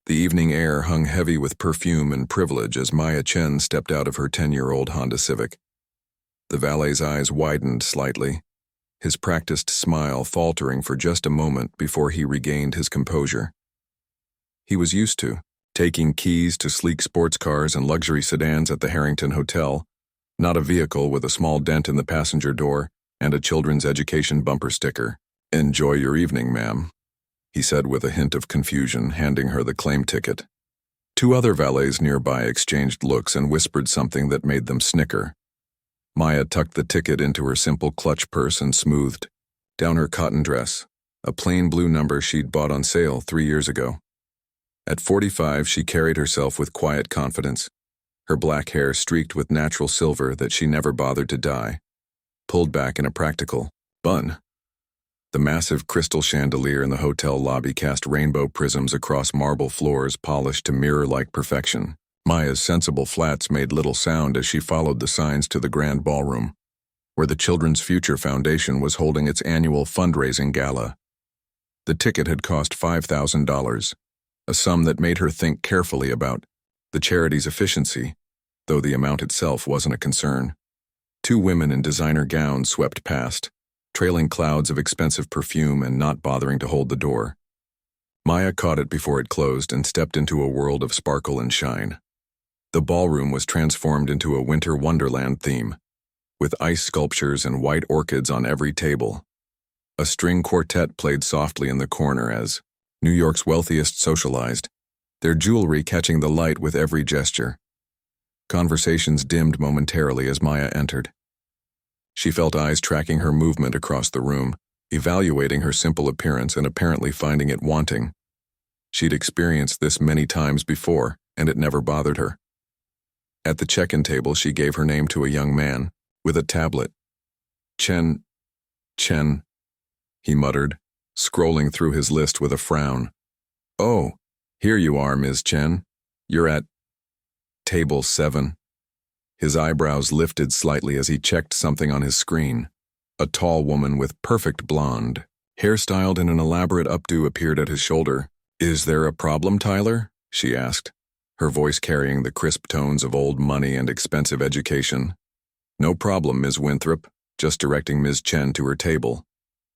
The evening air hung heavy with perfume and privilege as Maya Chen stepped out of her 10-year-old Honda Civic. The valet's eyes widened slightly, his practiced smile faltering for just a moment before he regained his composure. He was used to taking keys to sleek sports cars and luxury sedans at the Harrington Hotel, not a vehicle with a small dent in the passenger door and a children's education bumper sticker. "Enjoy your evening, ma'am," he said with a hint of confusion, handing her the claim ticket. Two other valets nearby exchanged looks and whispered something that made them snicker. Maya tucked the ticket into her simple clutch purse and smoothed down her cotton dress, a plain blue number she'd bought on sale 3 years ago. At 45, she carried herself with quiet confidence, her black hair streaked with natural silver that she never bothered to dye, pulled back in a practical bun. The massive crystal chandelier in the hotel lobby cast rainbow prisms across marble floors polished to mirror-like perfection. Maya's sensible flats made little sound as she followed the signs to the grand ballroom, where the Children's Future Foundation was holding its annual fundraising gala. The ticket had cost $5,000, a sum that made her think carefully about the charity's efficiency, though the amount itself wasn't a concern. Two women in designer gowns swept past, trailing clouds of expensive perfume and not bothering to hold the door. Maya caught it before it closed and stepped into a world of sparkle and shine. The ballroom was transformed into a winter wonderland theme, with ice sculptures and white orchids on every table. A string quartet played softly in the corner as New York's wealthiest socialized, their jewelry catching the light with every gesture. Conversations dimmed momentarily as Maya entered. She felt eyes tracking her movement across the room, evaluating her simple appearance and apparently finding it wanting. She'd experienced this many times before, and it never bothered her. At the check-in table, she gave her name to a young man, with a tablet. Chen, he muttered, scrolling through his list with a frown. "Oh, here you are, Ms. Chen. You're at table 7. His eyebrows lifted slightly as he checked something on his screen. A tall woman with perfect blonde, hairstyled in an elaborate updo appeared at his shoulder. "Is there a problem, Tyler?" she asked, her voice carrying the crisp tones of old money and expensive education. "No problem, Ms. Winthrop," just directing Ms. Chen to her table.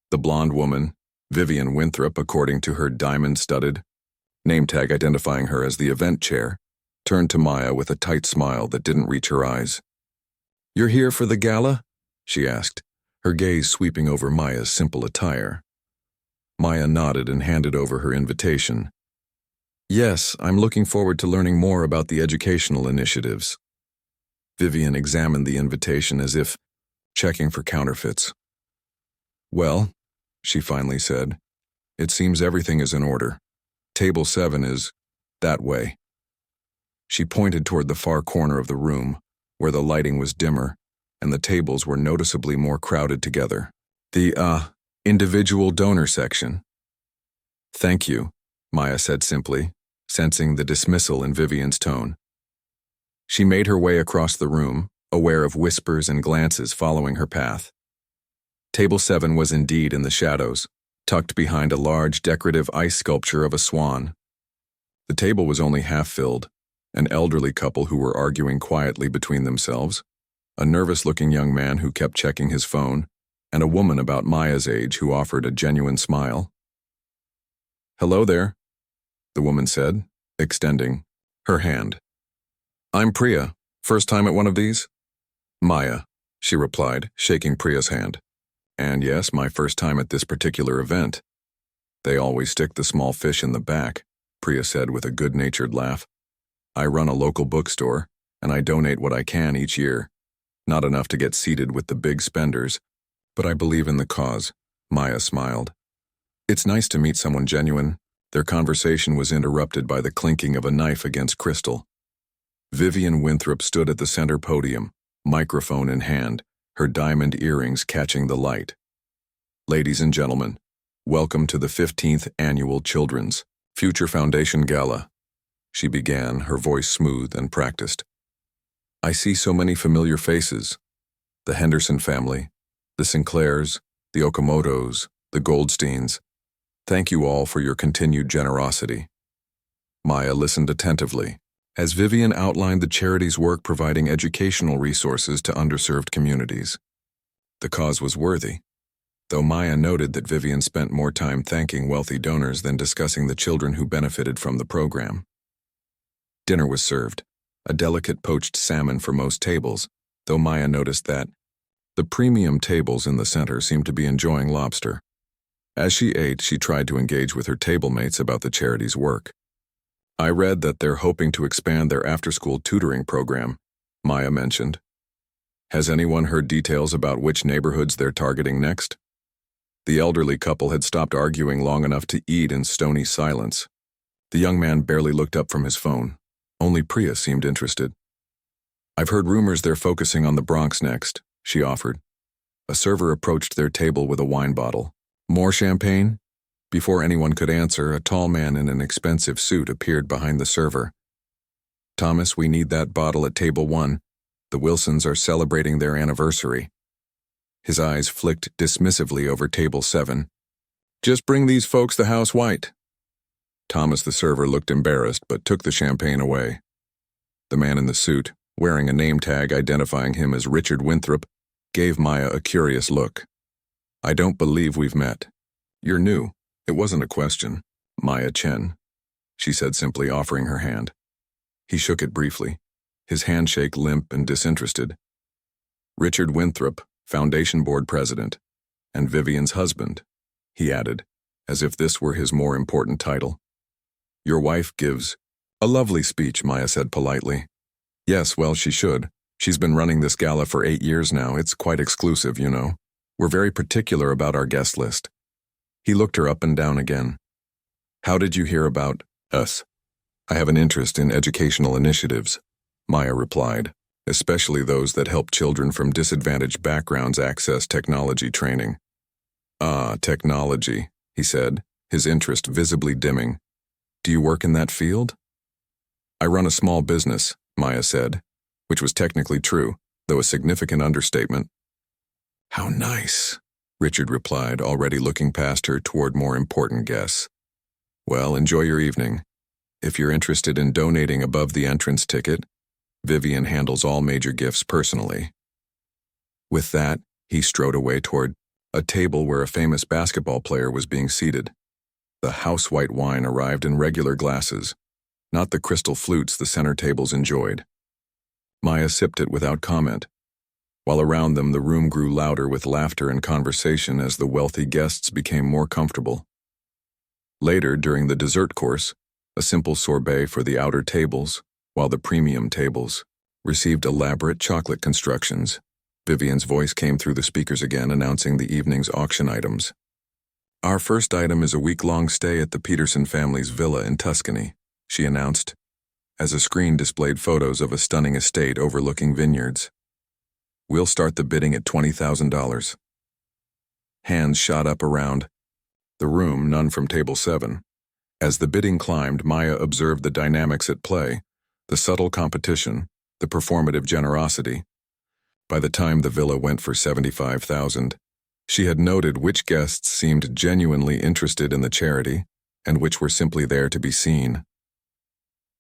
The blonde woman, Vivian Winthrop according to her diamond-studded name tag identifying her as the event chair, turned to Maya with a tight smile that didn't reach her eyes. "You're here for the gala?" she asked, her gaze sweeping over Maya's simple attire. Maya nodded and handed over her invitation. "Yes, I'm looking forward to learning more about the educational initiatives." Vivian examined the invitation as if checking for counterfeits. "Well," she finally said, "it seems everything is in order. Table 7 is that way." She pointed toward the far corner of the room, where the lighting was dimmer and the tables were noticeably more crowded together. "The, individual donor section." "Thank you," Maya said simply, sensing the dismissal in Vivian's tone. She made her way across the room, aware of whispers and glances following her path. Table 7 was indeed in the shadows, tucked behind a large decorative ice sculpture of a swan. The table was only half filled, an elderly couple who were arguing quietly between themselves, a nervous-looking young man who kept checking his phone, and a woman about Maya's age who offered a genuine smile. "Hello there," the woman said, extending her hand. "I'm Priya. First time at one of these?" "Maya," she replied, shaking Priya's hand. "And yes, my first time at this particular event." "They always stick the small fish in the back," Priya said with a good-natured laugh. "I run a local bookstore, and I donate what I can each year. Not enough to get seated with the big spenders, but I believe in the cause." Maya smiled. "It's nice to meet someone genuine." Their conversation was interrupted by the clinking of a knife against crystal. Vivian Winthrop stood at the center podium, microphone in hand, her diamond earrings catching the light. "Ladies and gentlemen, welcome to the 15th Annual Children's Future Foundation Gala," she began, her voice smooth and practiced. "I see so many familiar faces. The Henderson family, the Sinclairs, the Okamotos, the Goldsteins. Thank you all for your continued generosity. Maya listened attentively, as Vivian outlined the charity's work providing educational resources to underserved communities. The cause was worthy, though Maya noted that Vivian spent more time thanking wealthy donors than discussing the children who benefited from the program. Dinner was served, a delicate poached salmon for most tables, though Maya noticed that the premium tables in the center seemed to be enjoying lobster. As she ate, she tried to engage with her table mates about the charity's work. "I read that they're hoping to expand their after-school tutoring program," Maya mentioned. "Has anyone heard details about which neighborhoods they're targeting next?" The elderly couple had stopped arguing long enough to eat in stony silence. The young man barely looked up from his phone. Only Priya seemed interested. "I've heard rumors they're focusing on the Bronx next," she offered. A server approached their table with a wine bottle. "More champagne?" Before anyone could answer, a tall man in an expensive suit appeared behind the server. "Thomas, we need that bottle at table 1. The Wilsons are celebrating their anniversary." His eyes flicked dismissively over table 7. "Just bring these folks the house white." Thomas the server looked embarrassed but took the champagne away. The man in the suit, wearing a name tag identifying him as Richard Winthrop, gave Maya a curious look. "I don't believe we've met. You're new." "It wasn't a question, Maya Chen," she said, simply offering her hand. He shook it briefly, his handshake limp and disinterested. "Richard Winthrop, Foundation Board President, and Vivian's husband," he added, as if this were his more important title. "Your wife gives a lovely speech," Maya said politely. "Yes, well, she should. She's been running this gala for 8 years now. It's quite exclusive, you know. We're very particular about our guest list." He looked her up and down again. "How did you hear about us?" "I have an interest in educational initiatives," Maya replied, "especially those that help children from disadvantaged backgrounds access technology training." "Ah, technology," he said, his interest visibly dimming. "Do you work in that field?" "I run a small business," Maya said, which was technically true, though a significant understatement. "How nice," Richard replied, already looking past her toward more important guests. "Well, enjoy your evening. If you're interested in donating above the entrance ticket, Vivian handles all major gifts personally." With that, he strode away toward a table where a famous basketball player was being seated. The house-white wine arrived in regular glasses, not the crystal flutes the center tables enjoyed. Maya sipped it without comment, while around them the room grew louder with laughter and conversation as the wealthy guests became more comfortable. Later, during the dessert course, a simple sorbet for the outer tables, while the premium tables received elaborate chocolate constructions. Vivian's voice came through the speakers again, announcing the evening's auction items. "Our first item is a week-long stay at the Peterson family's villa in Tuscany," she announced, as a screen displayed photos of a stunning estate overlooking vineyards. "We'll start the bidding at $20,000. Hands shot up around the room, none from table 7. As the bidding climbed, Maya observed the dynamics at play, the subtle competition, the performative generosity. By the time the villa went for $75,000, she had noted which guests seemed genuinely interested in the charity and which were simply there to be seen.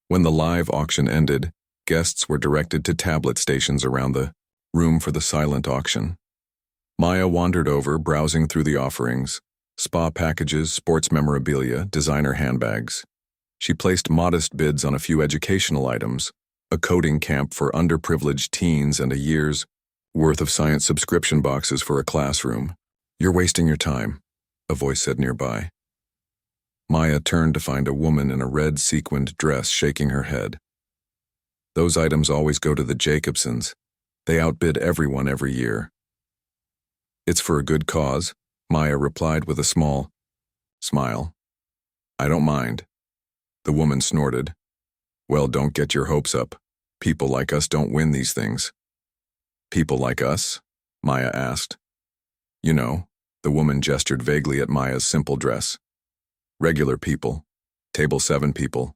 When the live auction ended, guests were directed to tablet stations around the room for the silent auction. Maya wandered over, browsing through the offerings: spa packages, sports memorabilia, designer handbags. She placed modest bids on a few educational items, a coding camp for underprivileged teens and a year's worth of science subscription boxes for a classroom. "You're wasting your time," a voice said nearby. Maya turned to find a woman in a red sequined dress shaking her head. "Those items always go to the Jacobsons. They outbid everyone every year." "It's for a good cause," Maya replied with a small smile. "I don't mind." The woman snorted. "Well, don't get your hopes up. People like us don't win these things." "People like us?" Maya asked. "You know," the woman gestured vaguely at Maya's simple dress. "Regular people. Table 7 people."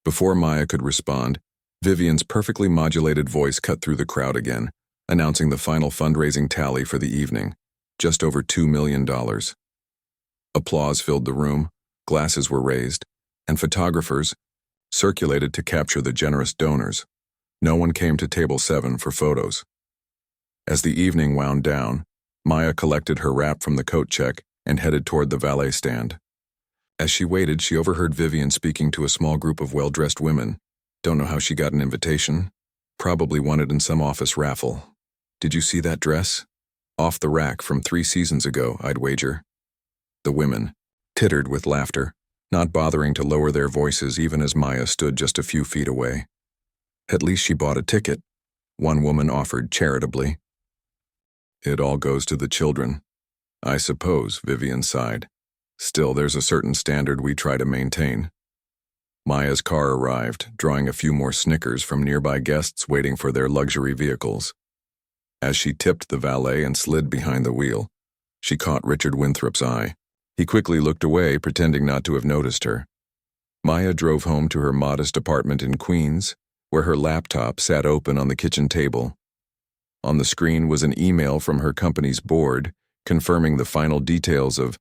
Before Maya could respond, Vivian's perfectly modulated voice cut through the crowd again, announcing the final fundraising tally for the evening: just over $2 million. Applause filled the room, glasses were raised, and photographers, circulated to capture the generous donors. No one came to table 7 for photos. As the evening wound down, Maya collected her wrap from the coat check and headed toward the valet stand. As she waited, she overheard Vivian speaking to a small group of well-dressed women. Don't know how she got an invitation. Probably won it in some office raffle. Did you see that dress? Off the rack from 3 seasons ago, I'd wager. The women tittered with laughter, not bothering to lower their voices even as Maya stood just a few feet away. At least she bought a ticket, one woman offered charitably. It all goes to the children. I suppose, Vivian sighed. Still, there's a certain standard we try to maintain. Maya's car arrived, drawing a few more snickers from nearby guests waiting for their luxury vehicles. As she tipped the valet and slid behind the wheel, she caught Richard Winthrop's eye. He quickly looked away, pretending not to have noticed her. Maya drove home to her modest apartment in Queens, where her laptop sat open on the kitchen table. On the screen was an email from her company's board confirming the final details of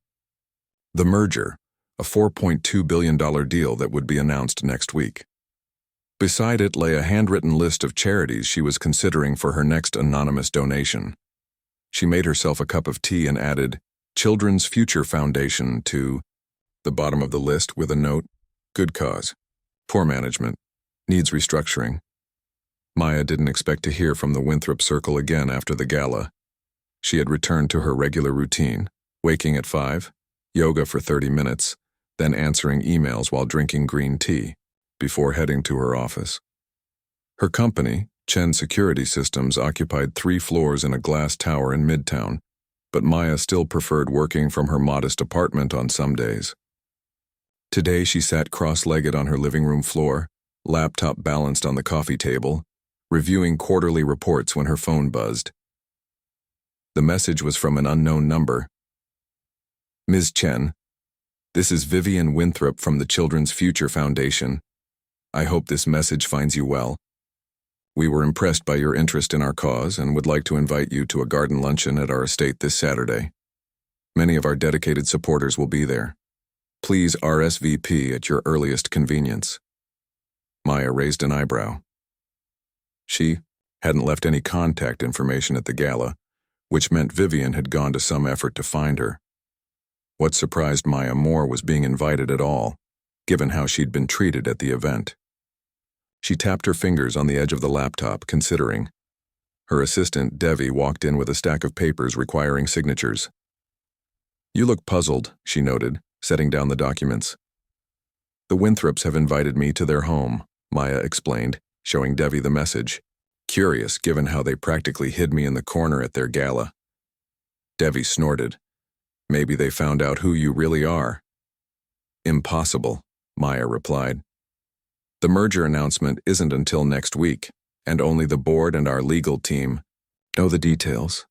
the merger, a $4.2 billion deal that would be announced next week. Beside it lay a handwritten list of charities she was considering for her next anonymous donation. She made herself a cup of tea and added, Children's Future Foundation to the bottom of the list with a note, good cause, poor management, needs restructuring. Maya didn't expect to hear from the Winthrop circle again after the gala. She had returned to her regular routine, waking at 5, yoga for 30 minutes, then answering emails while drinking green tea, before heading to her office. Her company, Chen Security Systems, occupied 3 floors in a glass tower in Midtown, but Maya still preferred working from her modest apartment on some days. Today she sat cross-legged on her living room floor, laptop balanced on the coffee table, reviewing quarterly reports when her phone buzzed. The message was from an unknown number. Ms. Chen, this is Vivian Winthrop from the Children's Future Foundation. I hope this message finds you well. We were impressed by your interest in our cause and would like to invite you to a garden luncheon at our estate this Saturday. Many of our dedicated supporters will be there. Please RSVP at your earliest convenience. Maya raised an eyebrow. She hadn't left any contact information at the gala, which meant Vivian had gone to some effort to find her. What surprised Maya more was being invited at all, given how she'd been treated at the event. She tapped her fingers on the edge of the laptop, considering. Her assistant, Devi, walked in with a stack of papers requiring signatures. You look puzzled, she noted, setting down the documents. The Winthrops have invited me to their home, Maya explained, showing Devi the message. Curious, given how they practically hid me in the corner at their gala. Devi snorted. Maybe they found out who you really are. Impossible, Maya replied. The merger announcement isn't until next week, and only the board and our legal team know the details.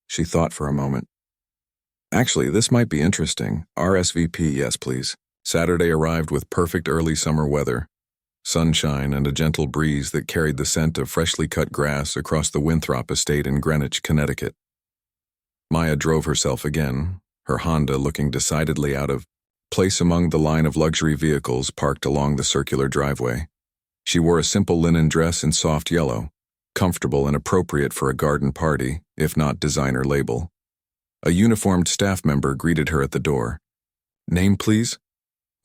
She thought for a moment. Actually, this might be interesting. RSVP, yes please. Saturday arrived with perfect early summer weather. Sunshine and a gentle breeze that carried the scent of freshly cut grass across the Winthrop estate in Greenwich, Connecticut. Maya drove herself again, her Honda looking decidedly out of place among the line of luxury vehicles parked along the circular driveway. She wore a simple linen dress in soft yellow, comfortable and appropriate for a garden party, if not designer label. A uniformed staff member greeted her at the door. Name, please?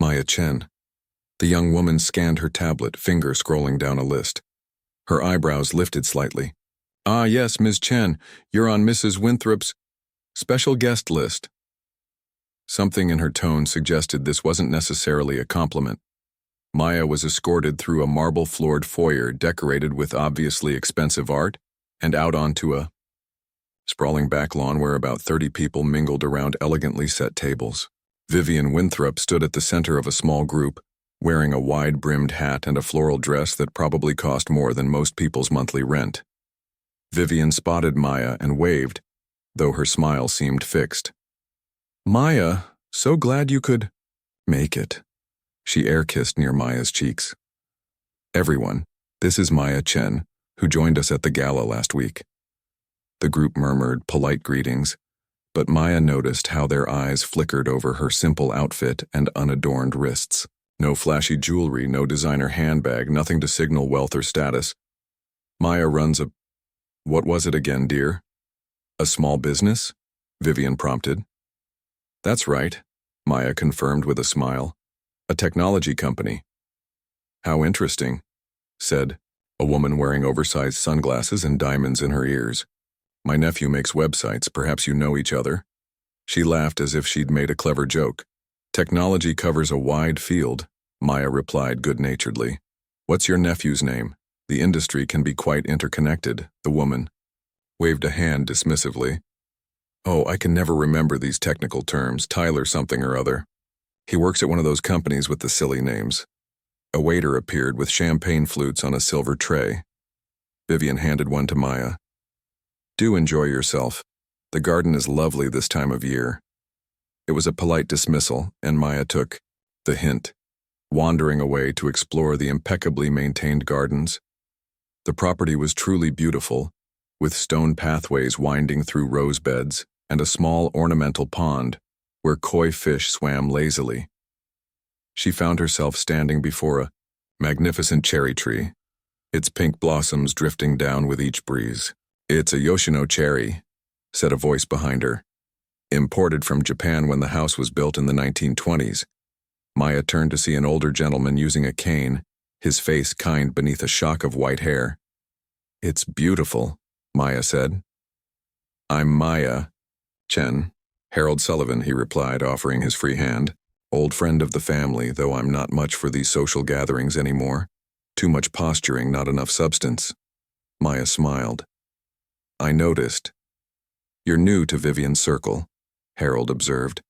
Maya Chen. The young woman scanned her tablet, finger scrolling down a list. Her eyebrows lifted slightly. Ah, yes, Ms. Chen, you're on Mrs. Winthrop's special guest list. Something in her tone suggested this wasn't necessarily a compliment. Maya was escorted through a marble-floored foyer decorated with obviously expensive art and out onto a sprawling back lawn where about 30 people mingled around elegantly set tables. Vivian Winthrop stood at the center of a small group, wearing a wide-brimmed hat and a floral dress that probably cost more than most people's monthly rent. Vivian spotted Maya and waved, though her smile seemed fixed. Maya, so glad you could make it. She air-kissed near Maya's cheeks. Everyone, this is Maya Chen, who joined us at the gala last week. The group murmured polite greetings, but Maya noticed how their eyes flickered over her simple outfit and unadorned wrists. No flashy jewelry, no designer handbag, nothing to signal wealth or status. Maya runs a— What was it again, dear? A small business? Vivian prompted. That's right, Maya confirmed with a smile. A technology company. How interesting, said a woman wearing oversized sunglasses and diamonds in her ears. My nephew makes websites, perhaps you know each other. She laughed as if she'd made a clever joke. Technology covers a wide field, Maya replied good-naturedly. What's your nephew's name? The industry can be quite interconnected, the woman waved a hand dismissively. Oh, I can never remember these technical terms, Tyler something or other. He works at one of those companies with the silly names. A waiter appeared with champagne flutes on a silver tray. Vivian handed one to Maya. Do enjoy yourself. The garden is lovely this time of year. It was a polite dismissal, and Maya took the hint, wandering away to explore the impeccably maintained gardens. The property was truly beautiful, with stone pathways winding through rose beds and a small ornamental pond where koi fish swam lazily. She found herself standing before a magnificent cherry tree, its pink blossoms drifting down with each breeze. It's a Yoshino cherry, said a voice behind her. Imported from Japan when the house was built in the 1920s. Maya turned to see an older gentleman using a cane, his face kind beneath a shock of white hair. It's beautiful, Maya said. I'm Maya Chen. Harold Sullivan, he replied, offering his free hand. Old friend of the family, though I'm not much for these social gatherings anymore. Too much posturing, not enough substance. Maya smiled. I noticed. You're new to Vivian's circle, Harold observed.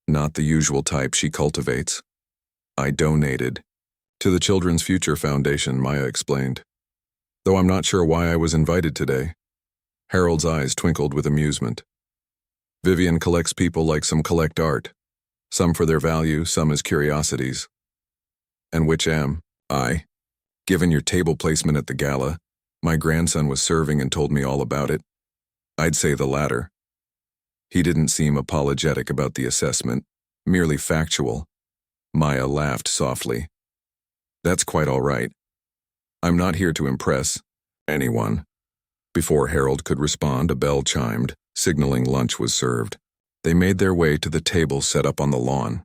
Not the usual type she cultivates. I donated. To the Children's Future Foundation, Maya explained. Though I'm not sure why I was invited today. Harold's eyes twinkled with amusement. Vivian collects people like some collect art. Some for their value, some as curiosities. And which am I? Given your table placement at the gala, my grandson was serving and told me all about it. I'd say the latter. He didn't seem apologetic about the assessment, merely factual. Maya laughed softly. That's quite all right. I'm not here to impress anyone. Before Harold could respond, a bell chimed, signaling lunch was served. They made their way to the table set up on the lawn.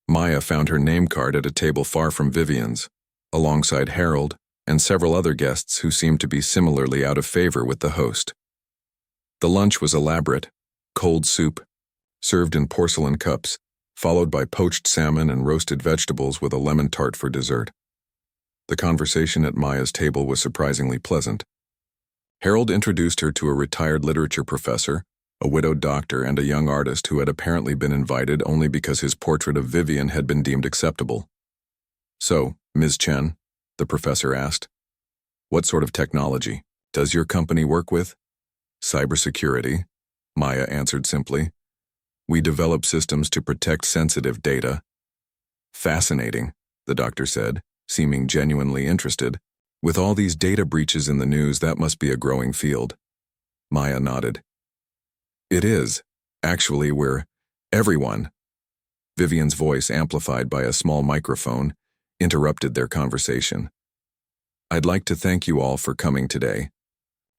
Maya found her name card at a table far from Vivian's, alongside Harold and several other guests who seemed to be similarly out of favor with the host. The lunch was elaborate, cold soup, served in porcelain cups, followed by poached salmon and roasted vegetables with a lemon tart for dessert. The conversation at Maya's table was surprisingly pleasant. Harold introduced her to a retired literature professor, a widowed doctor, and a young artist who had apparently been invited only because his portrait of Vivian had been deemed acceptable. So, Ms. Chen, the professor asked, what sort of technology does your company work with? Cybersecurity, Maya answered simply. We develop systems to protect sensitive data. Fascinating, the doctor said, seeming genuinely interested. With all these data breaches in the news, that must be a growing field. Maya nodded. It is. Actually, everyone. Vivian's voice, amplified by a small microphone, interrupted their conversation. I'd like to thank you all for coming today.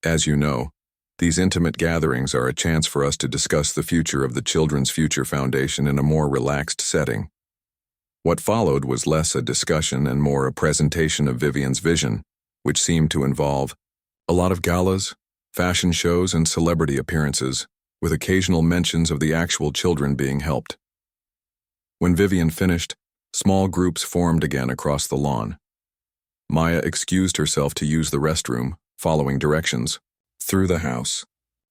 As you know, these intimate gatherings are a chance for us to discuss the future of the Children's Future Foundation in a more relaxed setting. What followed was less a discussion and more a presentation of Vivian's vision, which seemed to involve a lot of galas, fashion shows, and celebrity appearances, with occasional mentions of the actual children being helped. When Vivian finished, small groups formed again across the lawn. Maya excused herself to use the restroom, following directions, through the house.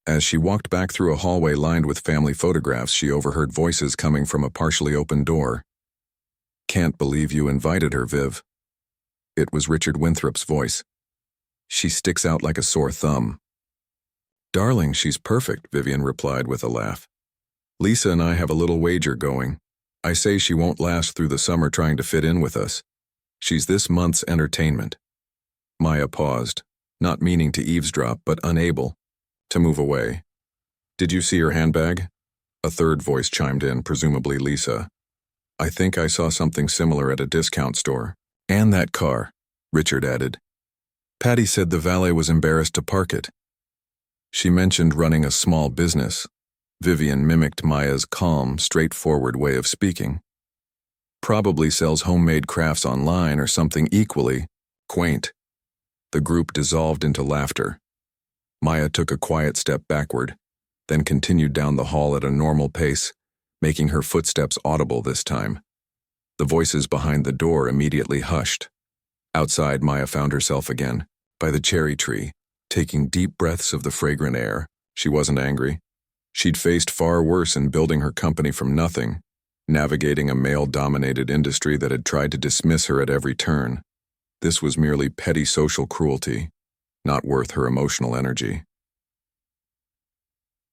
As she walked back through a hallway lined with family photographs, she overheard voices coming from a partially open door. Can't believe you invited her, Viv. It was Richard Winthrop's voice. She sticks out like a sore thumb. Darling, she's perfect, Vivian replied with a laugh. Lisa and I have a little wager going. I say she won't last through the summer trying to fit in with us. She's this month's entertainment. Maya paused, not meaning to eavesdrop but unable to move away. Did you see her handbag? A third voice chimed in, presumably Lisa. I think I saw something similar at a discount store. And that car, Richard added. Patty said the valet was embarrassed to park it. She mentioned running a small business. Vivian mimicked Maya's calm, straightforward way of speaking. Probably sells homemade crafts online or something equally quaint. The group dissolved into laughter. Maya took a quiet step backward, then continued down the hall at a normal pace, making her footsteps audible this time. The voices behind the door immediately hushed. Outside, Maya found herself again, by the cherry tree, taking deep breaths of the fragrant air. She wasn't angry. She'd faced far worse in building her company from nothing, navigating a male-dominated industry that had tried to dismiss her at every turn. This was merely petty social cruelty, not worth her emotional energy.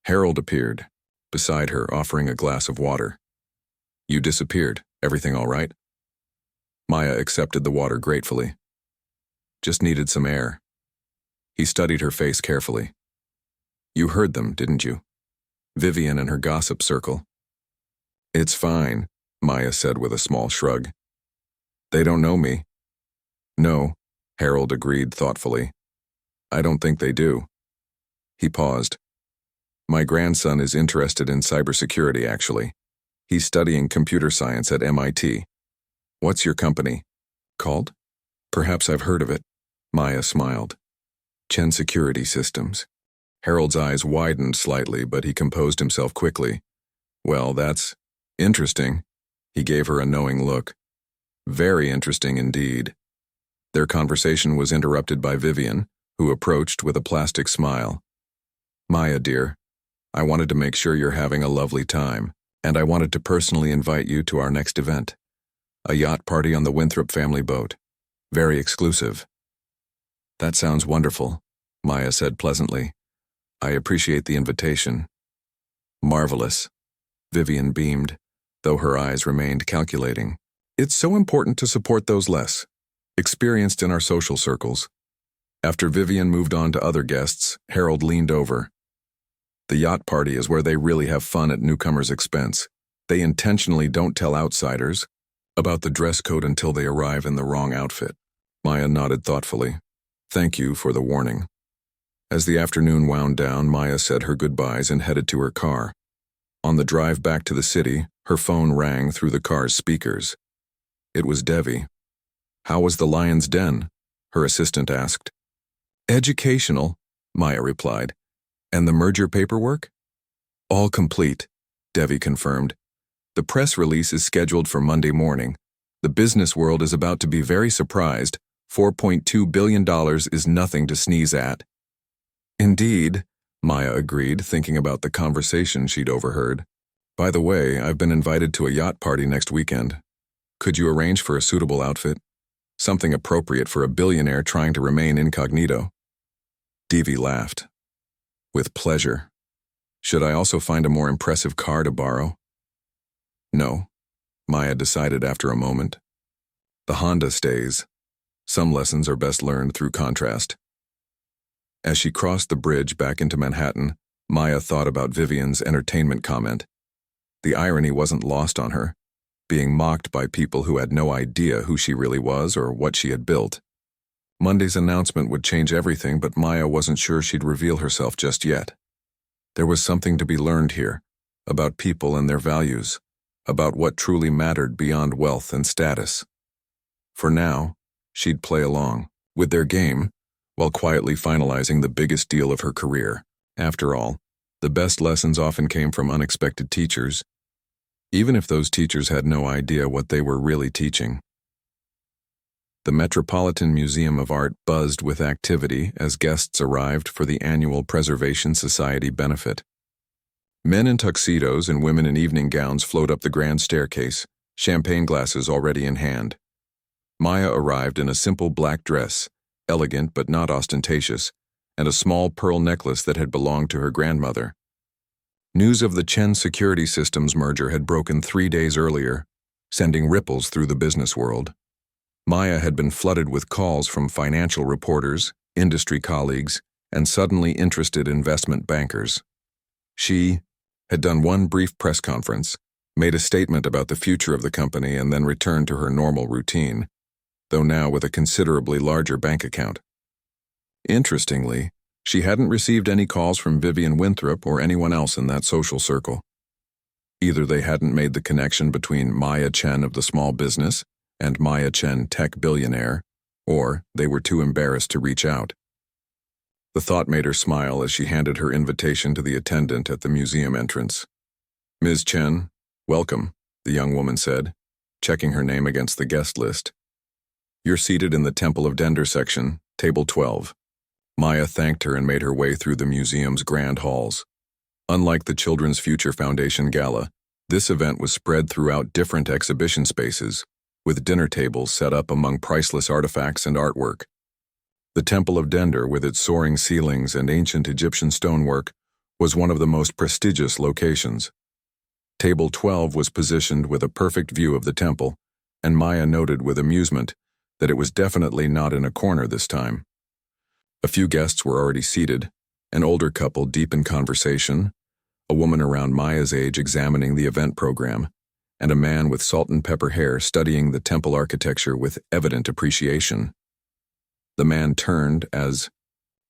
Harold appeared, beside her, offering a glass of water. You disappeared. Everything all right? Maya accepted the water gratefully. Just needed some air. He studied her face carefully. You heard them, didn't you? Vivian and her gossip circle. It's fine, Maya said with a small shrug. They don't know me. No, Harold agreed thoughtfully. I don't think they do. He paused. My grandson is interested in cybersecurity, actually. He's studying computer science at MIT. What's your company called? Perhaps I've heard of it. Maya smiled. Chen Security Systems. Harold's eyes widened slightly, but he composed himself quickly. Well, that's interesting. He gave her a knowing look. Very interesting indeed. Their conversation was interrupted by Vivian, who approached with a plastic smile. Maya, dear, I wanted to make sure you're having a lovely time, and I wanted to personally invite you to our next event. A yacht party on the Winthrop family boat. Very exclusive. That sounds wonderful, Maya said pleasantly. I appreciate the invitation. Marvelous. Vivian beamed, though her eyes remained calculating. It's so important to support those less experienced in our social circles. After Vivian moved on to other guests, Harold leaned over. The yacht party is where they really have fun at newcomers' expense. They intentionally don't tell outsiders about the dress code until they arrive in the wrong outfit. Maya nodded thoughtfully. Thank you for the warning. As the afternoon wound down, Maya said her goodbyes and headed to her car. On the drive back to the city, her phone rang through the car's speakers. It was Devi. How was the Lion's Den? Her assistant asked. Educational, Maya replied. And the merger paperwork? All complete, Devi confirmed. The press release is scheduled for Monday morning. The business world is about to be very surprised. $4.2 billion is nothing to sneeze at. Indeed, Maya agreed, thinking about the conversation she'd overheard. By the way, I've been invited to a yacht party next weekend. Could you arrange for a suitable outfit? Something appropriate for a billionaire trying to remain incognito. Devi laughed. With pleasure. Should I also find a more impressive car to borrow? No, Maya decided after a moment. The Honda stays. Some lessons are best learned through contrast. As she crossed the bridge back into Manhattan, Maya thought about Vivian's entertainment comment. The irony wasn't lost on her, being mocked by people who had no idea who she really was or what she had built. Monday's announcement would change everything, but Maya wasn't sure she'd reveal herself just yet. There was something to be learned here, about people and their values, about what truly mattered beyond wealth and status. For now, she'd play along with their game, while quietly finalizing the biggest deal of her career. After all, the best lessons often came from unexpected teachers, even if those teachers had no idea what they were really teaching. The Metropolitan Museum of Art buzzed with activity as guests arrived for the annual Preservation Society benefit. Men in tuxedos and women in evening gowns flowed up the grand staircase, champagne glasses already in hand. Maya arrived in a simple black dress, elegant but not ostentatious, and a small pearl necklace that had belonged to her grandmother. News of the Chen Security Systems merger had broken 3 days earlier, sending ripples through the business world. Maya had been flooded with calls from financial reporters, industry colleagues, and suddenly interested investment bankers. She had done one brief press conference, made a statement about the future of the company, and then returned to her normal routine, though now with a considerably larger bank account. Interestingly, she hadn't received any calls from Vivian Winthrop or anyone else in that social circle. Either they hadn't made the connection between Maya Chen of the small business and Maya Chen tech billionaire, or they were too embarrassed to reach out. The thought made her smile as she handed her invitation to the attendant at the museum entrance. "Ms. Chen, welcome," the young woman said, checking her name against the guest list. "You're seated in the Temple of Dender section, table 12. Maya thanked her and made her way through the museum's grand halls. Unlike the Children's Future Foundation Gala, this event was spread throughout different exhibition spaces, with dinner tables set up among priceless artifacts and artwork. The Temple of Dender, with its soaring ceilings and ancient Egyptian stonework, was one of the most prestigious locations. Table 12 was positioned with a perfect view of the temple, and Maya noted with amusement that it was definitely not in a corner this time. A few guests were already seated, an older couple deep in conversation, a woman around Maya's age examining the event program, and a man with salt and pepper hair studying the temple architecture with evident appreciation. The man turned as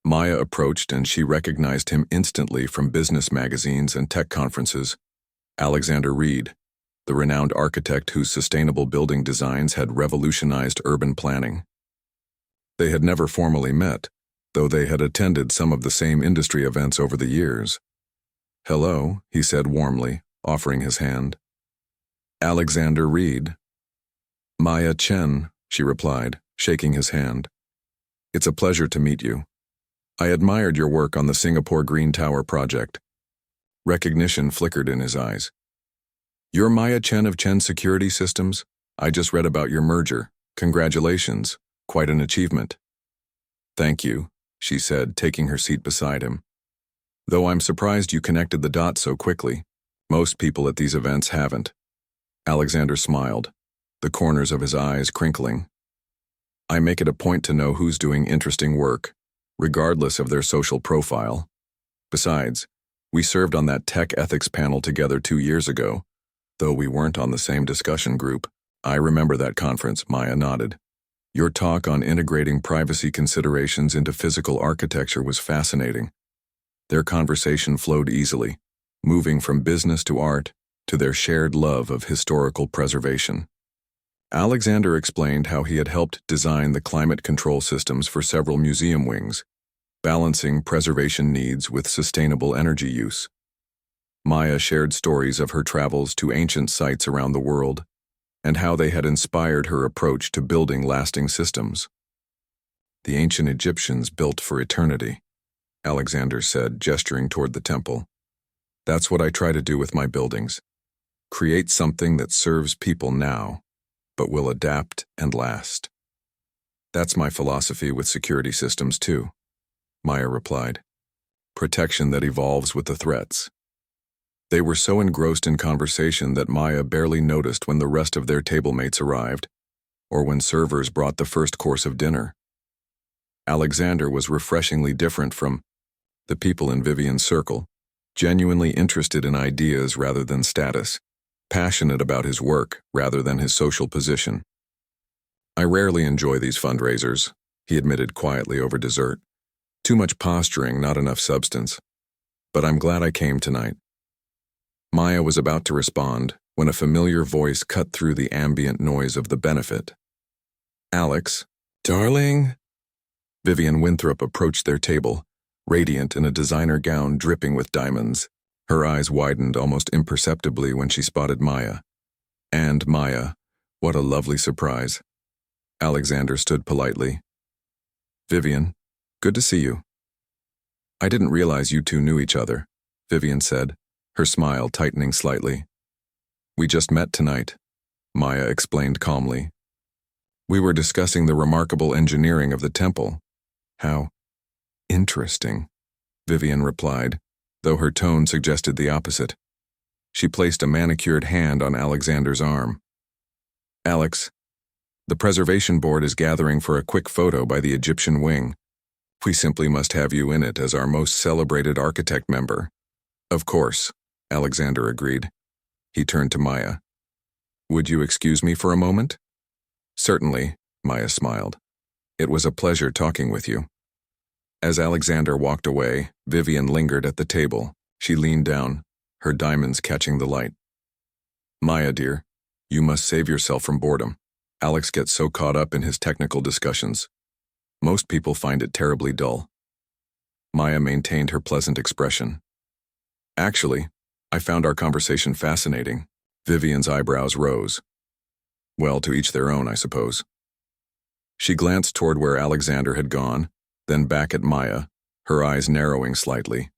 Maya approached, and she recognized him instantly from business magazines and tech conferences. Alexander Reed, the renowned architect whose sustainable building designs had revolutionized urban planning. They had never formally met, though they had attended some of the same industry events over the years. "Hello," he said warmly, offering his hand. "Alexander Reed." "Maya Chen," she replied, shaking his hand. "It's a pleasure to meet you. I admired your work on the Singapore Green Tower project." Recognition flickered in his eyes. "You're Maya Chen of Chen Security Systems? I just read about your merger. Congratulations. Quite an achievement." "Thank you," she said, taking her seat beside him. "Though I'm surprised you connected the dots so quickly. Most people at these events haven't." Alexander smiled, the corners of his eyes crinkling. "I make it a point to know who's doing interesting work, regardless of their social profile. Besides, we served on that tech ethics panel together 2 years ago, though we weren't on the same discussion group." "I remember that conference," Maya nodded. "Your talk on integrating privacy considerations into physical architecture was fascinating." Their conversation flowed easily, moving from business to art to their shared love of historical preservation. Alexander explained how he had helped design the climate control systems for several museum wings, balancing preservation needs with sustainable energy use. Maya shared stories of her travels to ancient sites around the world and how they had inspired her approach to building lasting systems. "The ancient Egyptians built for eternity," Alexander said, gesturing toward the temple. "That's what I try to do with my buildings. Create something that serves people now, but will adapt and last." "That's my philosophy with security systems too," Maya replied. "Protection that evolves with the threats." They were so engrossed in conversation that Maya barely noticed when the rest of their table mates arrived, or when servers brought the first course of dinner. Alexander was refreshingly different from the people in Vivian's circle, genuinely interested in ideas rather than status, passionate about his work rather than his social position. "I rarely enjoy these fundraisers," he admitted quietly over dessert. "Too much posturing, not enough substance. But I'm glad I came tonight." Maya was about to respond when a familiar voice cut through the ambient noise of the benefit. "Alex, darling?" Vivian Winthrop approached their table, radiant in a designer gown dripping with diamonds. Her eyes widened almost imperceptibly when she spotted Maya. And Maya, what a lovely surprise. Alexander stood politely. "Vivian, good to see you." "I didn't realize you two knew each other," Vivian said, her smile tightening slightly. "We just met tonight," Maya explained calmly. "We were discussing the remarkable engineering of the temple." "How interesting," Vivian replied, though her tone suggested the opposite. She placed a manicured hand on Alexander's arm. "Alex, the preservation board is gathering for a quick photo by the Egyptian wing. We simply must have you in it as our most celebrated architect member." "Of course," Alexander agreed. He turned to Maya. Would you excuse me for a moment? Certainly, Maya smiled. It was a pleasure talking with you. As Alexander walked away, Vivian lingered at the table. She leaned down, her diamonds catching the light. Maya, dear, you must save yourself from boredom. Alex gets so caught up in his technical discussions. Most people find it terribly dull. Maya maintained her pleasant expression. Actually, I found our conversation fascinating. Vivian's eyebrows rose. Well, to each their own, I suppose. She glanced toward where Alexander had gone, then back at Maya, her eyes narrowing slightly.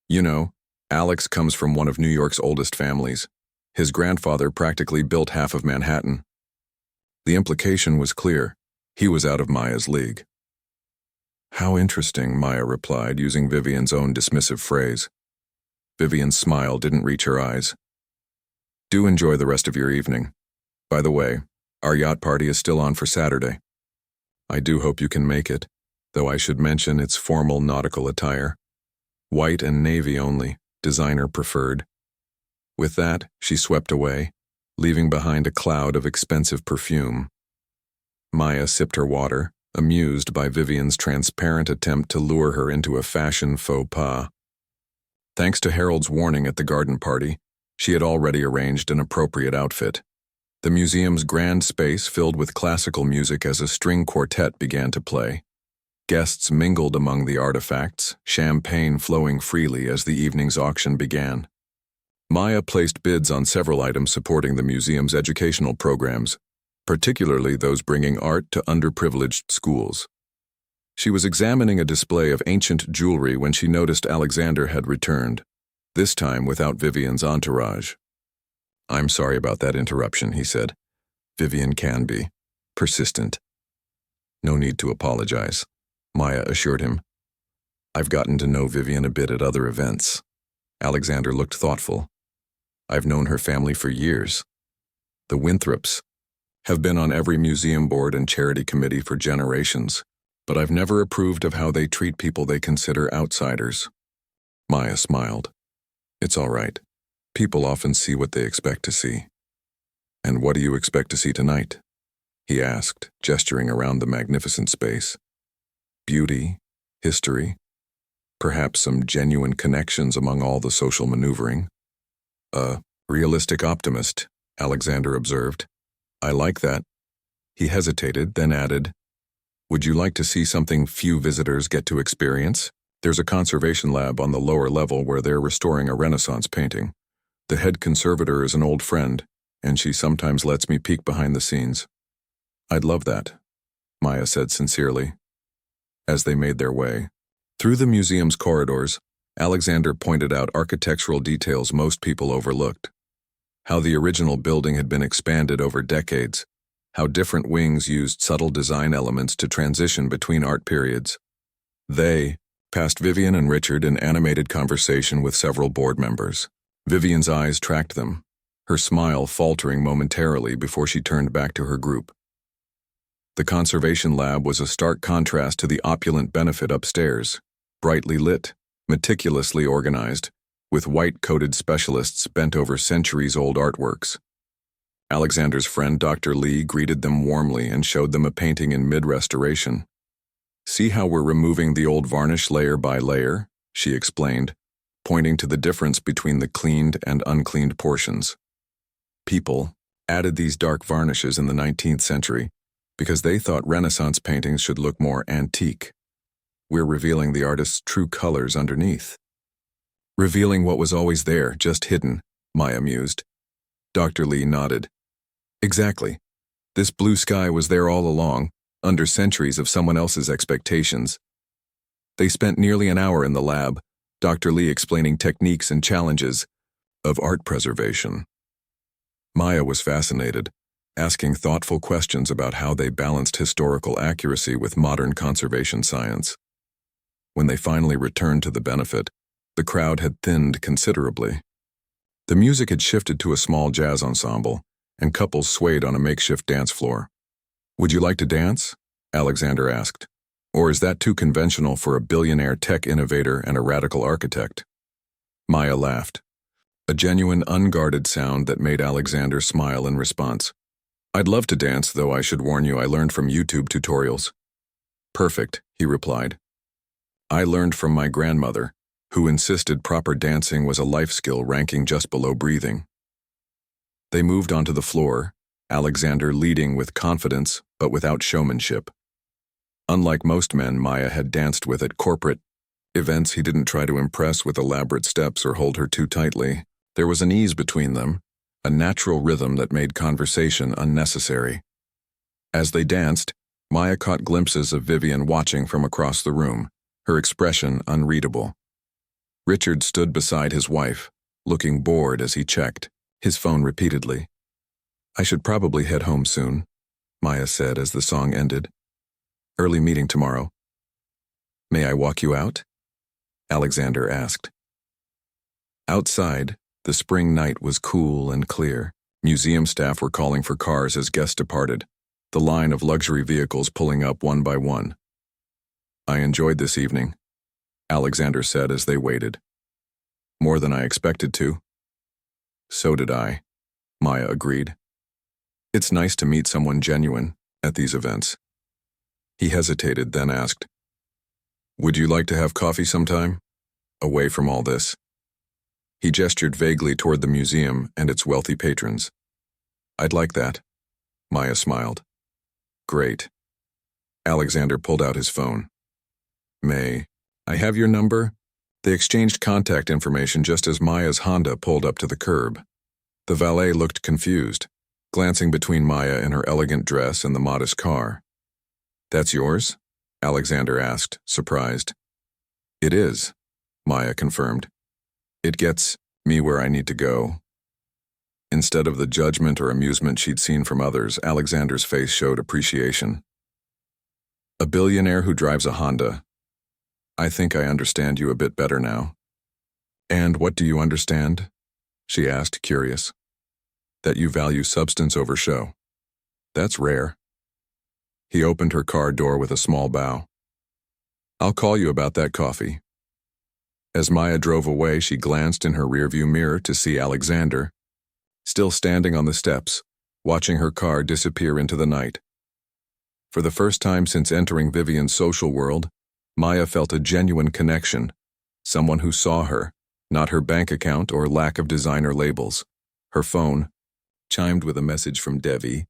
You know, Alex comes from one of New York's oldest families. His grandfather practically built half of Manhattan. The implication was clear. He was out of Maya's league. How interesting, Maya replied, using Vivian's own dismissive phrase. Vivian's smile didn't reach her eyes. Do enjoy the rest of your evening. By the way, our yacht party is still on for Saturday. I do hope you can make it, though I should mention it's formal nautical attire. White and navy only, designer preferred. With that, she swept away, leaving behind a cloud of expensive perfume. Maya sipped her water, amused by Vivian's transparent attempt to lure her into a fashion faux pas. Thanks to Harold's warning at the garden party, she had already arranged an appropriate outfit. The museum's grand space filled with classical music as a string quartet began to play. Guests mingled among the artifacts, champagne flowing freely as the evening's auction began. Maya placed bids on several items supporting the museum's educational programs, particularly those bringing art to underprivileged schools. She was examining a display of ancient jewelry when she noticed Alexander had returned, this time without Vivian's entourage. I'm sorry about that interruption, he said. Vivian can be persistent. No need to apologize, Maya assured him. I've gotten to know Vivian a bit at other events. Alexander looked thoughtful. I've known her family for years. The Winthrops have been on every museum board and charity committee for generations, but I've never approved of how they treat people they consider outsiders. Maya smiled. It's all right. People often see what they expect to see. And what do you expect to see tonight? He asked, gesturing around the magnificent space. Beauty, history, perhaps some genuine connections among all the social maneuvering. A realistic optimist, Alexander observed. I like that. He hesitated, then added, Would you like to see something few visitors get to experience? There's a conservation lab on the lower level where they're restoring a Renaissance painting. The head conservator is an old friend, and she sometimes lets me peek behind the scenes. I'd love that, Maya said sincerely. As they made their way through the museum's corridors, Alexander pointed out architectural details most people overlooked. How the original building had been expanded over decades, how different wings used subtle design elements to transition between art periods. They passed Vivian and Richard in animated conversation with several board members. Vivian's eyes tracked them, her smile faltering momentarily before she turned back to her group. The conservation lab was a stark contrast to the opulent benefit upstairs, brightly lit, meticulously organized, with white-coated specialists bent over centuries-old artworks. Alexander's friend Dr. Lee greeted them warmly and showed them a painting in mid-restoration. See how we're removing the old varnish layer by layer, she explained, pointing to the difference between the cleaned and uncleaned portions. People added these dark varnishes in the 19th century because they thought Renaissance paintings should look more antique. We're revealing the artist's true colors underneath. Revealing what was always there, just hidden, Maya mused. Dr. Lee nodded. Exactly. This blue sky was there all along, under centuries of someone else's expectations. They spent nearly an hour in the lab, Dr. Lee explaining techniques and challenges of art preservation. Maya was fascinated, asking thoughtful questions about how they balanced historical accuracy with modern conservation science. When they finally returned to the benefit, the crowd had thinned considerably. The music had shifted to a small jazz ensemble, and couples swayed on a makeshift dance floor. Would you like to dance? Alexander asked. Or is that too conventional for a billionaire tech innovator and a radical architect? Maya laughed. a genuine unguarded sound that made Alexander smile in response. I'd love to dance, though I should warn you I learned from YouTube tutorials. Perfect, he replied. I learned from my grandmother, who insisted proper dancing was a life skill ranking just below breathing. They moved onto the floor, Alexander leading with confidence but without showmanship. Unlike most men Maya had danced with at corporate events, he didn't try to impress with elaborate steps or hold her too tightly. There was an ease between them, a natural rhythm that made conversation unnecessary. As they danced, Maya caught glimpses of Vivian watching from across the room, her expression unreadable. Richard stood beside his wife, looking bored as he checked his phone repeatedly. I should probably head home soon, Maya said as the song ended. Early meeting tomorrow. May I walk you out? Alexander asked. Outside, the spring night was cool and clear. Museum staff were calling for cars as guests departed, the line of luxury vehicles pulling up one by one. I enjoyed this evening, Alexander said as they waited. More than I expected to. So did I, Maya agreed. It's nice to meet someone genuine at these events. He hesitated, then asked, Would you like to have coffee sometime? Away from all this. He gestured vaguely toward the museum and its wealthy patrons. I'd like that. Maya smiled. Great. Alexander pulled out his phone. May I have your number? They exchanged contact information just as Maya's Honda pulled up to the curb. The valet looked confused, glancing between Maya in her elegant dress and the modest car. That's yours? Alexander asked, surprised. It is, Maya confirmed. It gets me where I need to go. Instead of the judgment or amusement she'd seen from others, Alexander's face showed appreciation. A billionaire who drives a Honda. I think I understand you a bit better now. And what do you understand? She asked, curious. That you value substance over show. That's rare. He opened her car door with a small bow. I'll call you about that coffee. As Maya drove away, she glanced in her rearview mirror to see Alexander, still standing on the steps, watching her car disappear into the night. For the first time since entering Vivian's social world, Maya felt a genuine connection, someone who saw her, not her bank account or lack of designer labels. Her phone chimed with a message from Devi.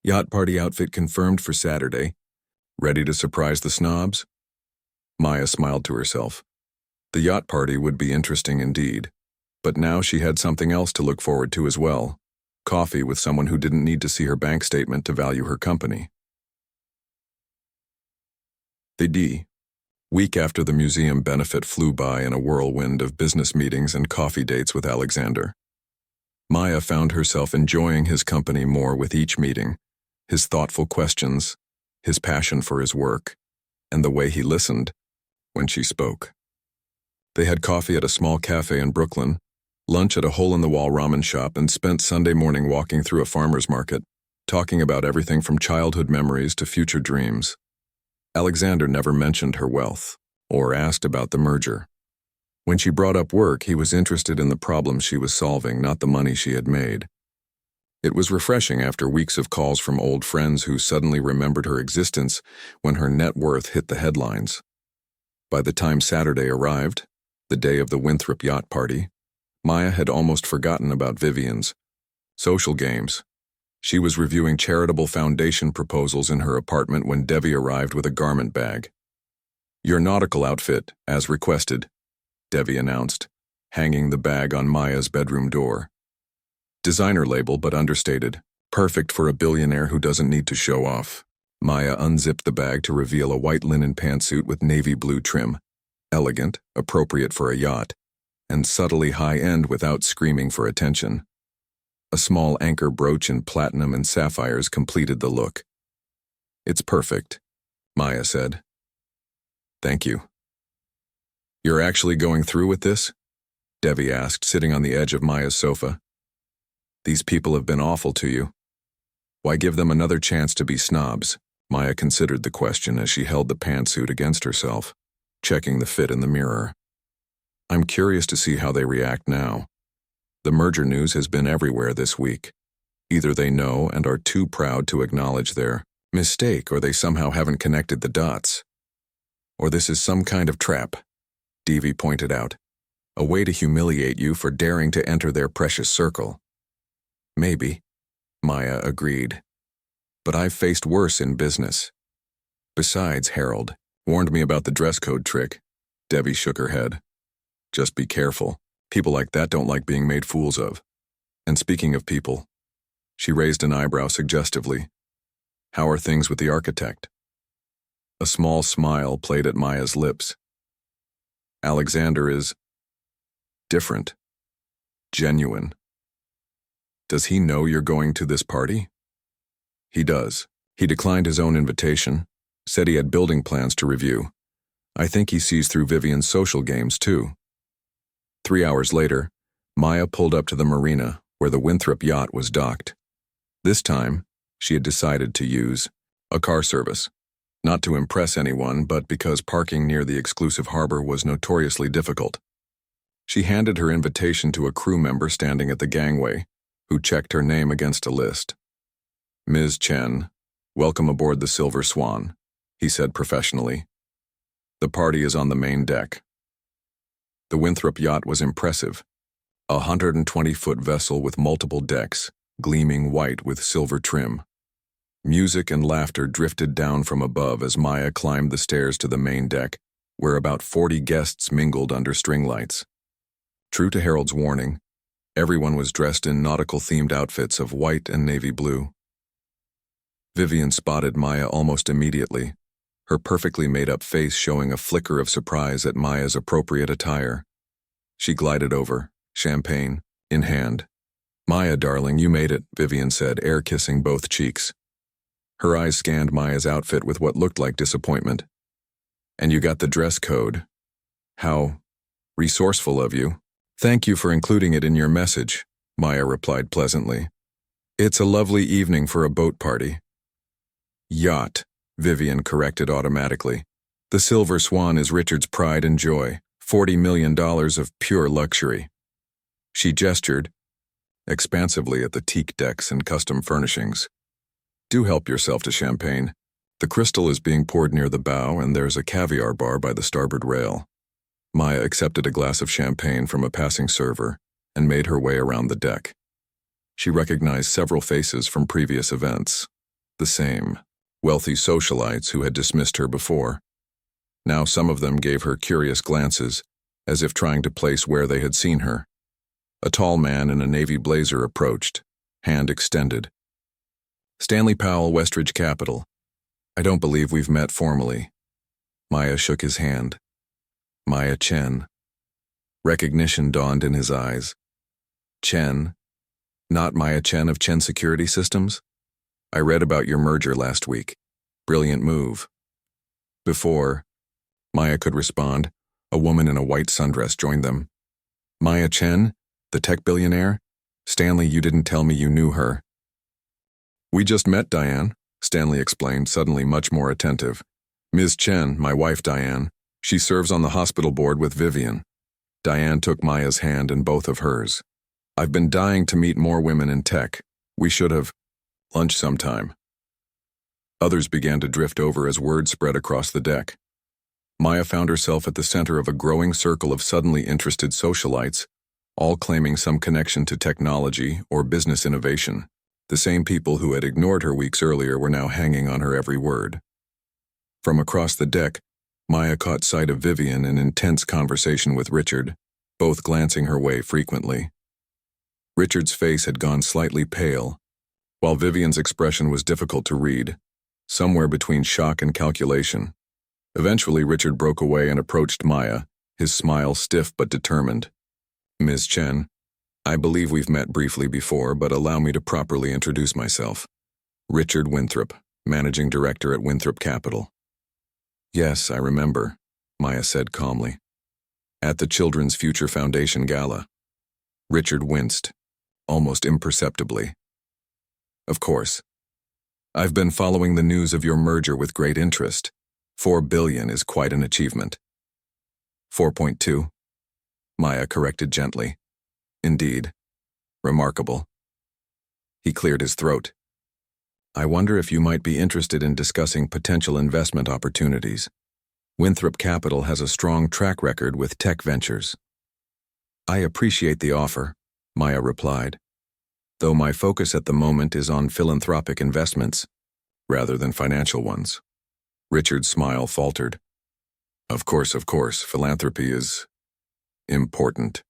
Yacht party outfit confirmed for Saturday. Ready to surprise the snobs? Maya smiled to herself. The yacht party would be interesting indeed, but now she had something else to look forward to as well. Coffee with someone who didn't need to see her bank statement to value her company. The week after the museum benefit flew by in a whirlwind of business meetings and coffee dates with Alexander. Maya found herself enjoying his company more with each meeting, his thoughtful questions, his passion for his work, and the way he listened when she spoke. They had coffee at a small cafe in Brooklyn, lunch at a hole-in-the-wall ramen shop, and spent Sunday morning walking through a farmer's market, talking about everything from childhood memories to future dreams. Alexander never mentioned her wealth or asked about the merger. When she brought up work, he was interested in the problems she was solving, not the money she had made. It was refreshing after weeks of calls from old friends who suddenly remembered her existence when her net worth hit the headlines. By the time Saturday arrived, the day of the Winthrop yacht party, Maya had almost forgotten about Vivian's social games. She was reviewing charitable foundation proposals in her apartment when Devi arrived with a garment bag. Your nautical outfit, as requested, Devi announced, hanging the bag on Maya's bedroom door. Designer label but understated, perfect for a billionaire who doesn't need to show off. Maya unzipped the bag to reveal a white linen pantsuit with navy blue trim, elegant, appropriate for a yacht, and subtly high-end without screaming for attention. A small anchor brooch in platinum and sapphires completed the look. It's perfect, Maya said. Thank you. You're actually going through with this? Devi asked, sitting on the edge of Maya's sofa. These people have been awful to you. Why give them another chance to be snobs? Maya considered the question as she held the pantsuit against herself, checking the fit in the mirror. I'm curious to see how they react now. The merger news has been everywhere this week. Either they know and are too proud to acknowledge their mistake, or they somehow haven't connected the dots. Or this is some kind of trap, Devi pointed out. A way to humiliate you for daring to enter their precious circle. Maybe, Maya agreed. But I've faced worse in business. Besides, Harold warned me about the dress code trick. Devi shook her head. Just be careful. People like that don't like being made fools of. And speaking of people, she raised an eyebrow suggestively. How are things with the architect? A small smile played at Maya's lips. Alexander is different. Genuine. Does he know you're going to this party? He does. He declined his own invitation, said he had building plans to review. I think he sees through Vivian's social games, too. 3 hours later, Maya pulled up to the marina where the Winthrop yacht was docked. This time, she had decided to use a car service. Not to impress anyone, but because parking near the exclusive harbor was notoriously difficult. She handed her invitation to a crew member standing at the gangway, who checked her name against a list. Ms. Chen, welcome aboard the Silver Swan, he said professionally. The party is on the main deck. The Winthrop yacht was impressive. A 120-foot vessel with multiple decks, gleaming white with silver trim. Music and laughter drifted down from above as Maya climbed the stairs to the main deck, where about 40 guests mingled under string lights. True to Harold's warning, everyone was dressed in nautical-themed outfits of white and navy blue. Vivian spotted Maya almost immediately, her perfectly made-up face showing a flicker of surprise at Maya's appropriate attire. She glided over, champagne in hand. Maya, darling, you made it, Vivian said, air-kissing both cheeks. Her eyes scanned Maya's outfit with what looked like disappointment. And you got the dress code. How resourceful of you. Thank you for including it in your message, Maya replied pleasantly. It's a lovely evening for a boat party. Yacht, Vivian corrected automatically. The Silver Swan is Richard's pride and joy, $40 million of pure luxury. She gestured expansively at the teak decks and custom furnishings. Do help yourself to champagne. The crystal is being poured near the bow, and there's a caviar bar by the starboard rail. Maya accepted a glass of champagne from a passing server and made her way around the deck. She recognized several faces from previous events. The same, wealthy socialites who had dismissed her before. Now some of them gave her curious glances, as if trying to place where they had seen her. A tall man in a navy blazer approached, hand extended. Stanley Powell, Westridge Capital. I don't believe we've met formally. Maya shook his hand. Maya Chen. Recognition dawned in his eyes. Chen? Not Maya Chen of Chen Security Systems? I read about your merger last week. Brilliant move. Before Maya could respond, a woman in a white sundress joined them. Maya Chen, the tech billionaire? Stanley, you didn't tell me you knew her. We just met, Diane, Stanley explained, suddenly much more attentive. Ms. Chen, my wife Diane, she serves on the hospital board with Vivian. Diane took Maya's hand in both of hers. I've been dying to meet more women in tech. We should have lunch sometime. Others began to drift over as word spread across the deck. Maya found herself at the center of a growing circle of suddenly interested socialites, all claiming some connection to technology or business innovation. The same people who had ignored her weeks earlier were now hanging on her every word. From across the deck, Maya caught sight of Vivian in intense conversation with Richard, both glancing her way frequently. Richard's face had gone slightly pale, while Vivian's expression was difficult to read, somewhere between shock and calculation. Eventually, Richard broke away and approached Maya, his smile stiff but determined. Ms. Chen, I believe we've met briefly before, but allow me to properly introduce myself. Richard Winthrop, Managing Director at Winthrop Capital. Yes, I remember, Maya said calmly. At the Children's Future Foundation Gala. Richard winced, almost imperceptibly. Of course. I've been following the news of your merger with great interest. $4 billion is quite an achievement. 4.2? Maya corrected gently. Indeed, Remarkable. He cleared his throat. I wonder if you might be interested in discussing potential investment opportunities. Winthrop Capital has a strong track record with tech ventures. I appreciate the offer, Maya replied, though my focus at the moment is on philanthropic investments, rather than financial ones. Richard's smile faltered. Of course, philanthropy is important.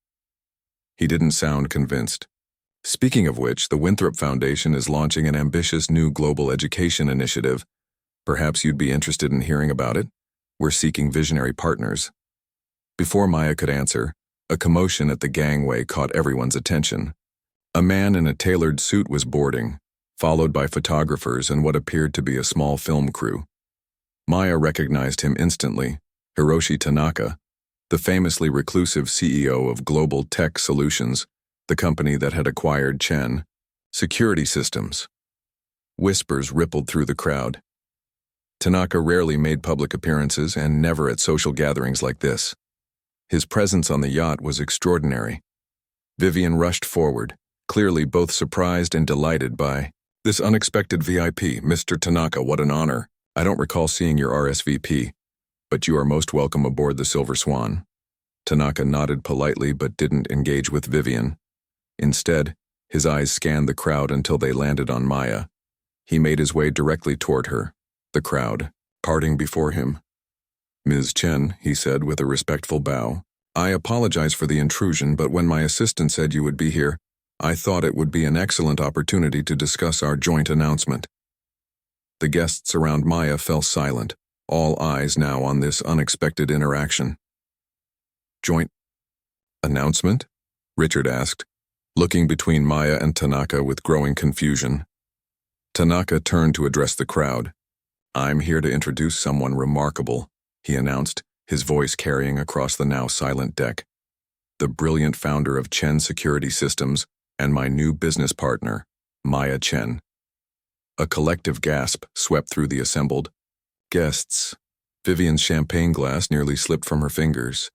He didn't sound convinced. Speaking of which, the Winthrop Foundation is launching an ambitious new global education initiative. Perhaps you'd be interested in hearing about it. We're seeking visionary partners. Before Maya could answer, a commotion at the gangway caught everyone's attention. A man in a tailored suit was boarding, followed by photographers and what appeared to be a small film crew. Maya recognized him instantly, Hiroshi Tanaka, the famously reclusive CEO of Global Tech Solutions, the company that had acquired Chen Security Systems. Whispers rippled through the crowd. Tanaka rarely made public appearances and never at social gatherings like this. His presence on the yacht was extraordinary. Vivian rushed forward, clearly both surprised and delighted by this unexpected VIP. Mr. Tanaka, what an honor. I don't recall seeing your RSVP, but you are most welcome aboard the Silver Swan. Tanaka nodded politely but didn't engage with Vivian. Instead, his eyes scanned the crowd until they landed on Maya. He made his way directly toward her, the crowd parting before him. Ms. Chen, he said with a respectful bow, I apologize for the intrusion, but when my assistant said you would be here, I thought it would be an excellent opportunity to discuss our joint announcement. The guests around Maya fell silent, all eyes now on this unexpected interaction. Joint announcement? Richard asked, looking between Maya and Tanaka with growing confusion. Tanaka turned to address the crowd. I'm here to introduce someone remarkable, he announced, his voice carrying across the now silent deck. The brilliant founder of Chen Security Systems and my new business partner, Maya Chen. A collective gasp swept through the assembled guests. Vivian's champagne glass nearly slipped from her fingers.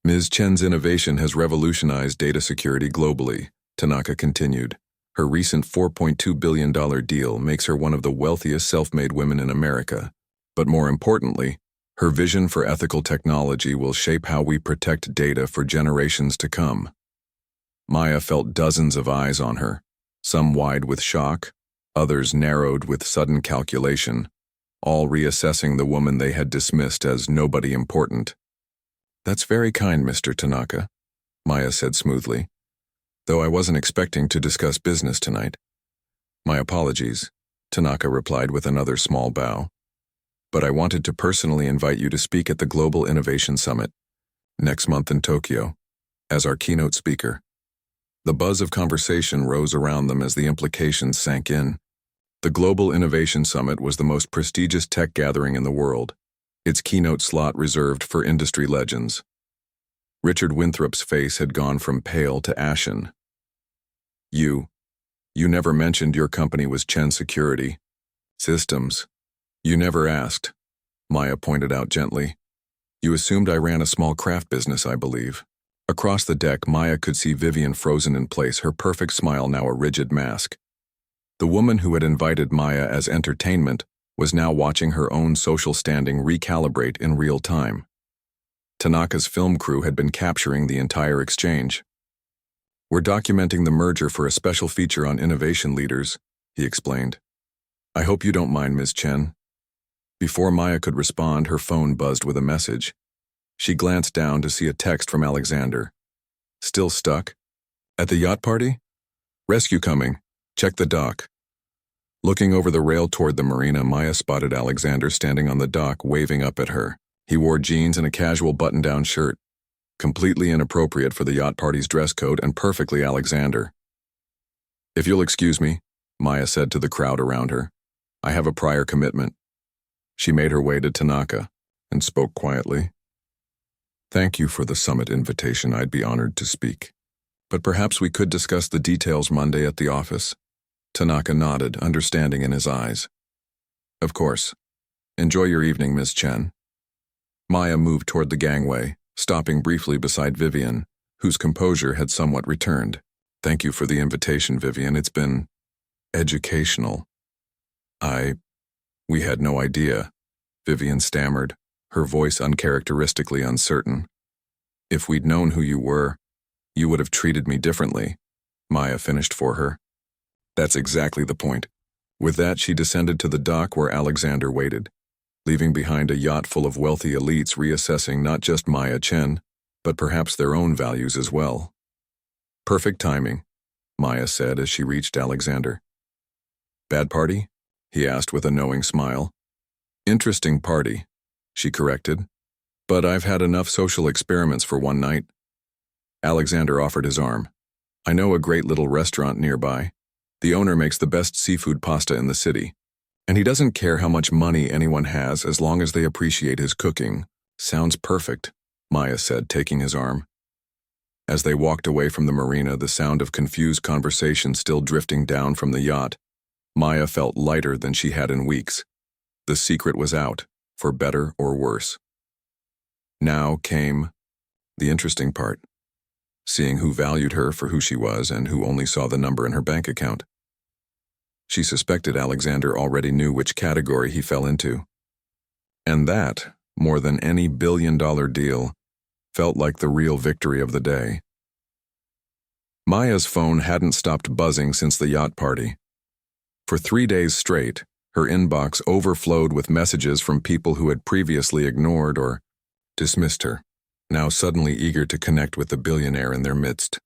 Ms. Chen's innovation has revolutionized data security globally, Tanaka continued. Her recent $4.2 billion deal makes her one of the wealthiest self-made women in America. But more importantly, her vision for ethical technology will shape how we protect data for generations to come. Maya felt dozens of eyes on her, some wide with shock, others narrowed with sudden calculation, all reassessing the woman they had dismissed as nobody important. That's very kind, Mr. Tanaka, Maya said smoothly, though I wasn't expecting to discuss business tonight. My apologies, Tanaka replied with another small bow. But I wanted to personally invite you to speak at the Global Innovation Summit next month in Tokyo as our keynote speaker. The buzz of conversation rose around them as the implications sank in. The Global Innovation Summit was the most prestigious tech gathering in the world, its keynote slot reserved for industry legends. Richard Winthrop's face had gone from pale to ashen. You never mentioned your company was Chen Security Systems. You never asked, Maya pointed out gently. You assumed I ran a small craft business, I believe. Across the deck, Maya could see Vivian frozen in place, her perfect smile now a rigid mask. The woman who had invited Maya as entertainment was now watching her own social standing recalibrate in real time. Tanaka's film crew had been capturing the entire exchange. We're documenting the merger for a special feature on innovation leaders, he explained. I hope you don't mind, Ms. Chen. Before Maya could respond, her phone buzzed with a message. She glanced down to see a text from Alexander. Still stuck? At the yacht party? Rescue coming. Check the dock. Looking over the rail toward the marina, Maya spotted Alexander standing on the dock, waving up at her. He wore jeans and a casual button-down shirt, completely inappropriate for the yacht party's dress code and perfectly Alexander. If you'll excuse me, Maya said to the crowd around her. I have a prior commitment. She made her way to Tanaka and spoke quietly. Thank you for the summit invitation. I'd be honored to speak. But perhaps we could discuss the details Monday at the office. Tanaka nodded, understanding in his eyes. Of course. Enjoy your evening, Ms. Chen. Maya moved toward the gangway, stopping briefly beside Vivian, whose composure had somewhat returned. Thank you for the invitation, Vivian. It's been educational. We had no idea, Vivian stammered, her voice uncharacteristically uncertain. If we'd known who you were, you would have treated me differently, Maya finished for her. That's exactly the point. With that, she descended to the dock where Alexander waited, leaving behind a yacht full of wealthy elites reassessing not just Maya Chen, but perhaps their own values as well. Perfect timing, Maya said as she reached Alexander. Bad party? He asked with a knowing smile. Interesting party, she corrected. But I've had enough social experiments for one night. Alexander offered his arm. I know a great little restaurant nearby. The owner makes the best seafood pasta in the city. And he doesn't care how much money anyone has as long as they appreciate his cooking. Sounds perfect, Maya said, taking his arm. As they walked away from the marina, the sound of confused conversation still drifting down from the yacht, Maya felt lighter than she had in weeks. The secret was out, for better or worse. Now came the interesting part, seeing who valued her for who she was and who only saw the number in her bank account. She suspected Alexander already knew which category he fell into. And that, more than any billion-dollar deal, felt like the real victory of the day. Maya's phone hadn't stopped buzzing since the yacht party. For 3 days straight, her inbox overflowed with messages from people who had previously ignored or dismissed her, now suddenly eager to connect with the billionaire in their midst.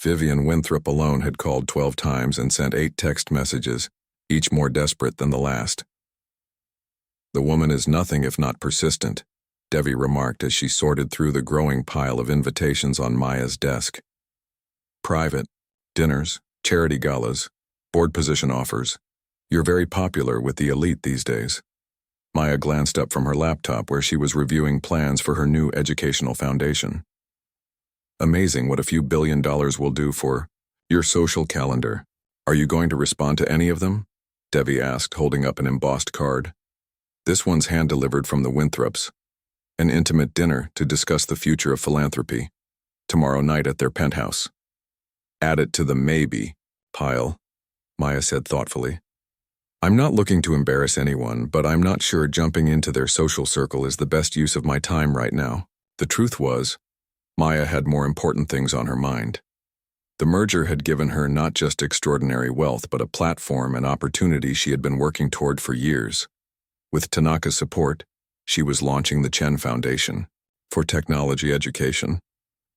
Vivian Winthrop alone had called 12 times and sent 8 text messages, each more desperate than the last. The woman is nothing if not persistent, Devi remarked as she sorted through the growing pile of invitations on Maya's desk. Private, dinners, charity galas, board position offers. You're very popular with the elite these days. Maya glanced up from her laptop where she was reviewing plans for her new educational foundation. Amazing what a few $1 billion will do for your social calendar. Are you going to respond to any of them? Devi asked, holding up an embossed card. This one's hand-delivered from the Winthrops. An intimate dinner to discuss the future of philanthropy. Tomorrow night at their penthouse. Add it to the maybe pile, Maya said thoughtfully. I'm not looking to embarrass anyone, but I'm not sure jumping into their social circle is the best use of my time right now. The truth was, Maya had more important things on her mind. The merger had given her not just extraordinary wealth, but a platform and opportunity she had been working toward for years. With Tanaka's support, she was launching the Chen Foundation for technology education,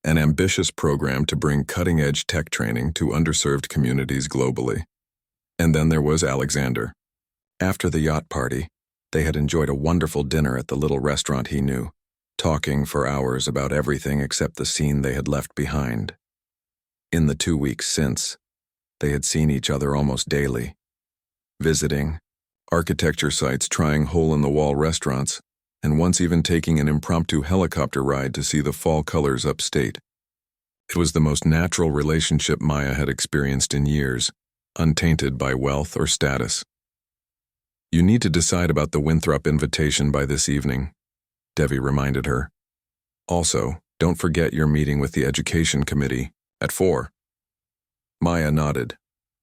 an ambitious program to bring cutting-edge tech training to underserved communities globally. And then there was Alexander. After the yacht party, they had enjoyed a wonderful dinner at the little restaurant he knew, talking for hours about everything except the scene they had left behind. In the 2 weeks since, they had seen each other almost daily, visiting architecture sites, trying hole-in-the-wall restaurants, and once even taking an impromptu helicopter ride to see the fall colors upstate. It was the most natural relationship Maya had experienced in years, untainted by wealth or status. You need to decide about the Winthrop invitation by this evening, Devi reminded her. Also, don't forget your meeting with the Education Committee at 4. Maya nodded,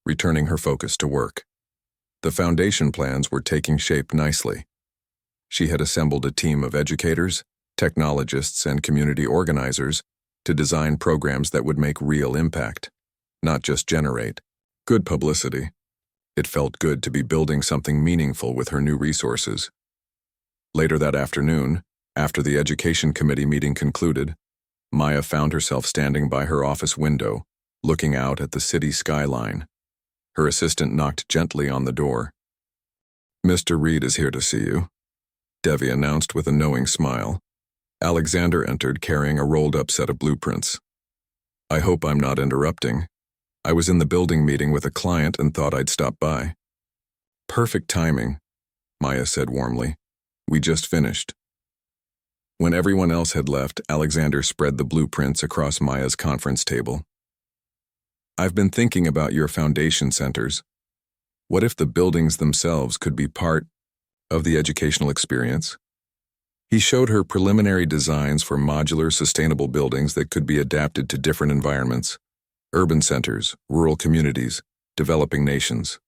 returning her focus to work. The foundation plans were taking shape nicely. She had assembled a team of educators, technologists, and community organizers to design programs that would make real impact, not just generate good publicity. It felt good to be building something meaningful with her new resources. Later that afternoon, after the Education Committee meeting concluded, Maya found herself standing by her office window, looking out at the city skyline. Her assistant knocked gently on the door. Mr. Reed is here to see you, Devi announced with a knowing smile. Alexander entered carrying a rolled-up set of blueprints. I hope I'm not interrupting. I was in the building meeting with a client and thought I'd stop by. Perfect timing, Maya said warmly. We just finished. When everyone else had left, Alexander spread the blueprints across Maya's conference table. I've been thinking about your foundation centers. What if the buildings themselves could be part of the educational experience? He showed her preliminary designs for modular, sustainable buildings that could be adapted to different environments, urban centers, rural communities, developing nations.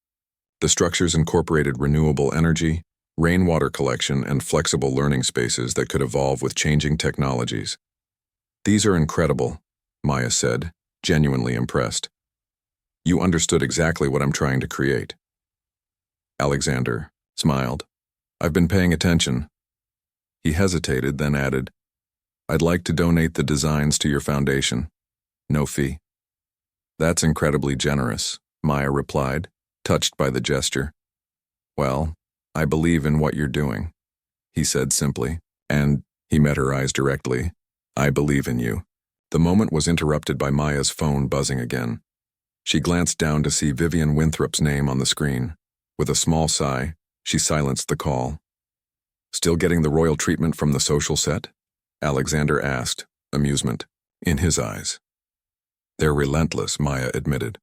The structures incorporated renewable energy, rainwater collection, and flexible learning spaces that could evolve with changing technologies. These are incredible, Maya said, genuinely impressed. You understood exactly what I'm trying to create. Alexander smiled. I've been paying attention. He hesitated, then added, I'd like to donate the designs to your foundation. No fee. That's incredibly generous, Maya replied, touched by the gesture. Well, I believe in what you're doing, he said simply, and he met her eyes directly. I believe in you. The moment was interrupted by Maya's phone buzzing again. She glanced down to see Vivian Winthrop's name on the screen. With a small sigh, she silenced the call. Still getting the royal treatment from the social set? Alexander asked, amusement in his eyes. They're relentless, Maya admitted.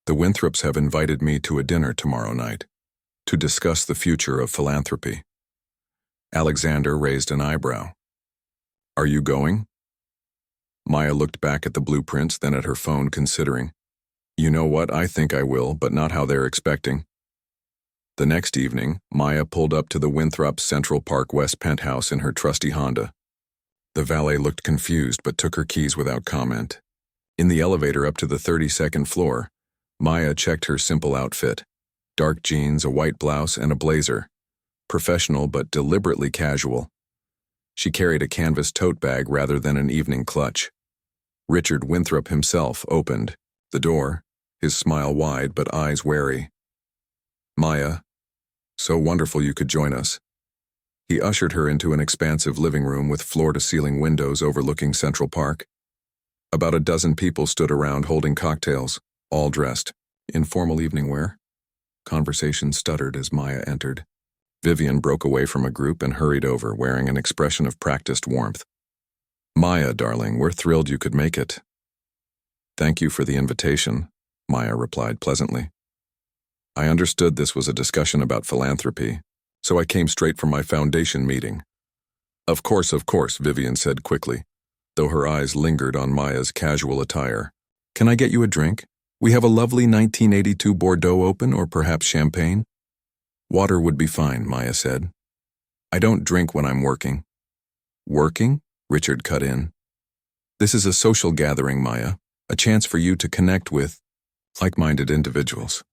The Winthrops have invited me to a dinner tomorrow night to discuss the future of philanthropy. Alexander raised an eyebrow. Are you going? Maya looked back at the blueprints, then at her phone, considering. You know what, I think I will, but not how they're expecting. The next evening, Maya pulled up to the Winthrop's Central Park West penthouse in her trusty Honda. The valet looked confused but took her keys without comment. In the elevator up to the 32nd floor, Maya checked her simple outfit. Dark jeans, a white blouse, and a blazer. Professional but deliberately casual. She carried a canvas tote bag rather than an evening clutch. Richard Winthrop himself opened the door, his smile wide but eyes wary. Maya, so wonderful you could join us. He ushered her into an expansive living room with floor-to-ceiling windows overlooking Central Park. About a dozen people stood around holding cocktails, all dressed in formal evening wear. Conversation stuttered as Maya entered. Vivian broke away from a group and hurried over, wearing an expression of practiced warmth. Maya, darling, we're thrilled you could make it. Thank you for the invitation, Maya replied pleasantly. I understood this was a discussion about philanthropy, so I came straight from my foundation meeting. Of course, Vivian said quickly, though her eyes lingered on Maya's casual attire. Can I get you a drink? We have a lovely 1982 Bordeaux open, or perhaps champagne? Water would be fine, Maya said. I don't drink when I'm working. Working? Richard cut in. This is a social gathering, Maya, a chance for you to connect with like-minded individuals.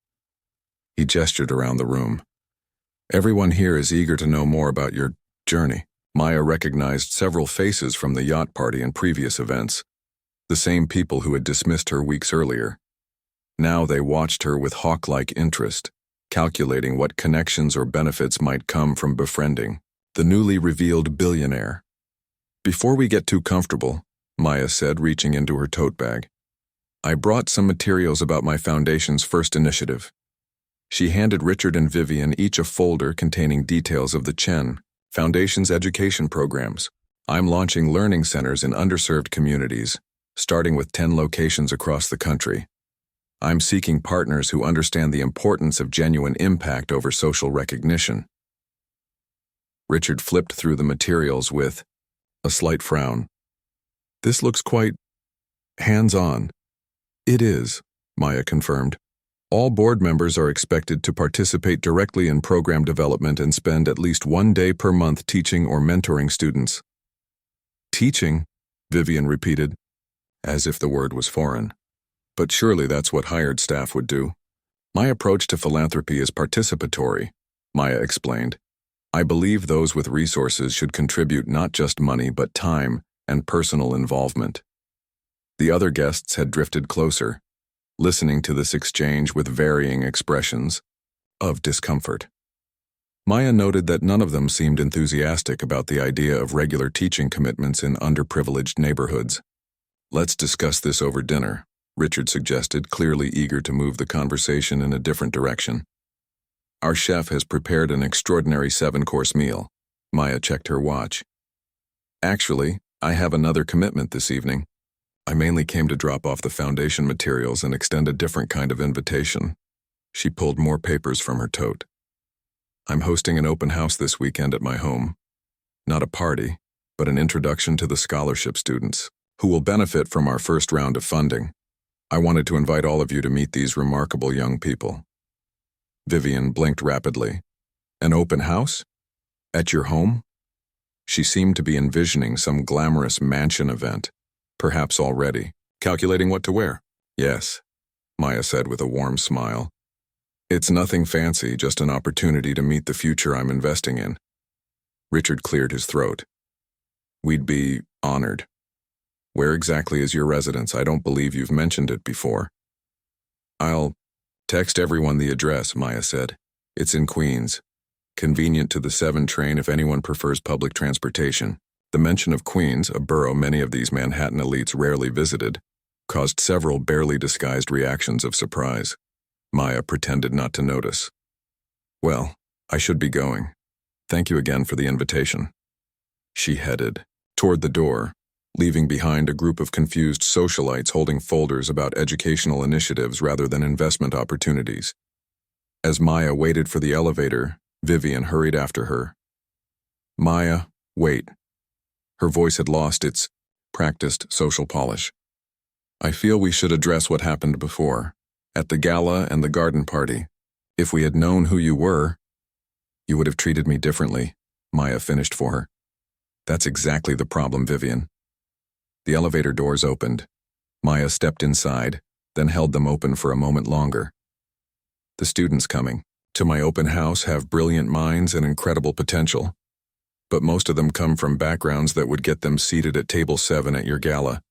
He gestured around the room. Everyone here is eager to know more about your journey. Maya recognized several faces from the yacht party and previous events, the same people who had dismissed her weeks earlier. Now they watched her with hawk-like interest, calculating what connections or benefits might come from befriending the newly revealed billionaire. Before we get too comfortable, Maya said, reaching into her tote bag, I brought some materials about my foundation's first initiative. She handed Richard and Vivian each a folder containing details of the Chen Foundation's education programs. I'm launching learning centers in underserved communities, starting with 10 locations across the country. I'm seeking partners who understand the importance of genuine impact over social recognition. Richard flipped through the materials with a slight frown. This looks quite hands-on. It is, Maya confirmed. All board members are expected to participate directly in program development and spend at least 1 day per month teaching or mentoring students. Teaching, Vivian repeated, as if the word was foreign. But surely that's what hired staff would do. My approach to philanthropy is participatory, Maya explained. I believe those with resources should contribute not just money but time and personal involvement. The other guests had drifted closer, listening to this exchange with varying expressions of discomfort. Maya noted that none of them seemed enthusiastic about the idea of regular teaching commitments in underprivileged neighborhoods. Let's discuss this over dinner, Richard suggested, clearly eager to move the conversation in a different direction. Our chef has prepared an extraordinary 7-course meal. Maya checked her watch. Actually, I have another commitment this evening. I mainly came to drop off the foundation materials and extend a different kind of invitation. She pulled more papers from her tote. I'm hosting an open house this weekend at my home. Not a party, but an introduction to the scholarship students, who will benefit from our first round of funding. I wanted to invite all of you to meet these remarkable young people. Vivian blinked rapidly. An open house? At your home? She seemed to be envisioning some glamorous mansion event, perhaps already. Calculating what to wear? Yes, Maya said with a warm smile. It's nothing fancy, just an opportunity to meet the future I'm investing in. Richard cleared his throat. We'd be honored. Where exactly is your residence? I don't believe you've mentioned it before. I'll text everyone the address, Maya said. It's in Queens. Convenient to the 7 train if anyone prefers public transportation. The mention of Queens, a borough many of these Manhattan elites rarely visited, caused several barely disguised reactions of surprise. Maya pretended not to notice. Well, I should be going. Thank you again for the invitation. She headed toward the door, leaving behind a group of confused socialites holding folders about educational initiatives rather than investment opportunities. As Maya waited for the elevator, Vivian hurried after her. Maya, wait. Her voice had lost its practiced social polish. I feel we should address what happened before, at the gala and the garden party. If we had known who you were, you would have treated me differently, Maya finished for her. That's exactly the problem, Vivian. The elevator doors opened. Maya stepped inside, then held them open for a moment longer. The students coming to my open house have brilliant minds and incredible potential, but most of them come from backgrounds that would get them seated at table 7 at your gala.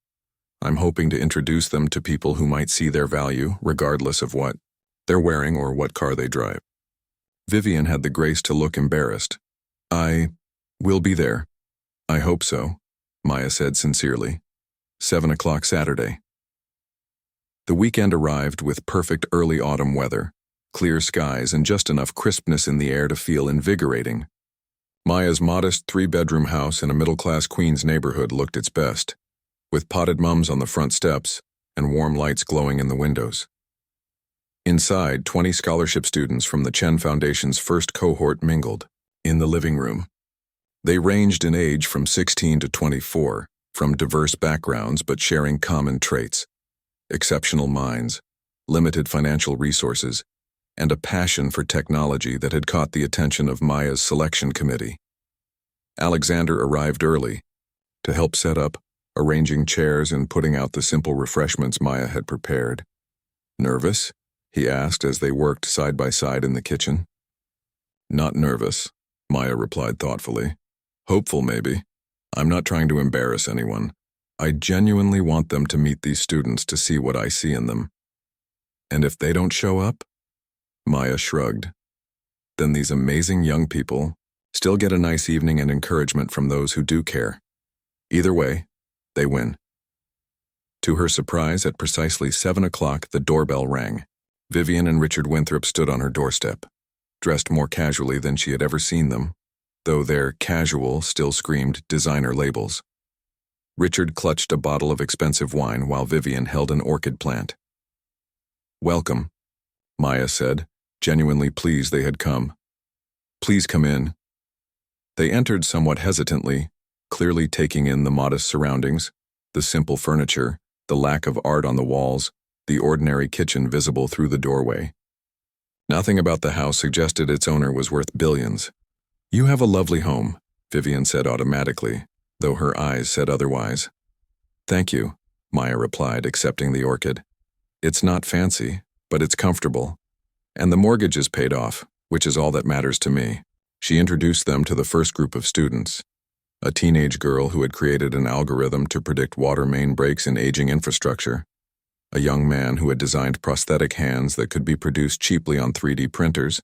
I'm hoping to introduce them to people who might see their value, regardless of what they're wearing or what car they drive. Vivian had the grace to look embarrassed. I will be there. I hope so, Maya said sincerely. 7 o'clock Saturday. The weekend arrived with perfect early autumn weather, clear skies, and just enough crispness in the air to feel invigorating. Maya's modest 3-bedroom house in a middle-class Queens neighborhood looked its best, with potted mums on the front steps and warm lights glowing in the windows. Inside, 20 scholarship students from the Chen Foundation's first cohort mingled in the living room. They ranged in age from 16 to 24, from diverse backgrounds but sharing common traits: exceptional minds, limited financial resources, and a passion for technology that had caught the attention of Maya's selection committee. Alexander arrived early to help set up, arranging chairs and putting out the simple refreshments Maya had prepared. Nervous? He asked as they worked side by side in the kitchen. Not nervous, Maya replied thoughtfully. Hopeful, maybe. I'm not trying to embarrass anyone. I genuinely want them to meet these students to see what I see in them. And if they don't show up? Maya shrugged. Then these amazing young people still get a nice evening and encouragement from those who do care. Either way, they win. To her surprise, at precisely 7 o'clock, the doorbell rang. Vivian and Richard Winthrop stood on her doorstep, dressed more casually than she had ever seen them, though their casual still screamed designer labels. Richard clutched a bottle of expensive wine while Vivian held an orchid plant. Welcome, Maya said, genuinely pleased they had come. Please come in. They entered somewhat hesitantly, clearly taking in the modest surroundings, the simple furniture, the lack of art on the walls, the ordinary kitchen visible through the doorway. Nothing about the house suggested its owner was worth billions. You have a lovely home, Vivian said automatically, though her eyes said otherwise. Thank you, Maya replied, accepting the orchid. It's not fancy, but it's comfortable. And the mortgage is paid off, which is all that matters to me. She introduced them to the first group of students, a teenage girl who had created an algorithm to predict water main breaks in aging infrastructure, a young man who had designed prosthetic hands that could be produced cheaply on 3D printers,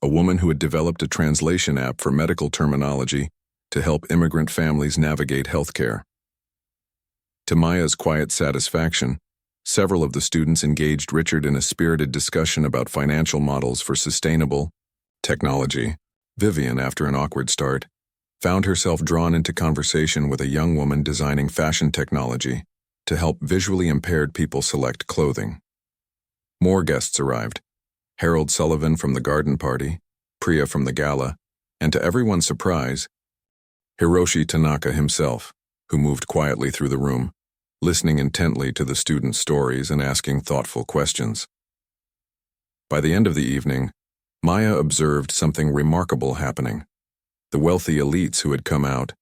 a woman who had developed a translation app for medical terminology to help immigrant families navigate healthcare. To Maya's quiet satisfaction, several of the students engaged Richard in a spirited discussion about financial models for sustainable technology. Vivian, after an awkward start, found herself drawn into conversation with a young woman designing fashion technology to help visually impaired people select clothing. More guests arrived: Harold Sullivan from the garden party, Priya from the gala, and to everyone's surprise, Hiroshi Tanaka himself, who moved quietly through the room. listening intently to the students' stories and asking thoughtful questions. By the end of the evening, Maya observed something remarkable happening. The wealthy elites who had come out,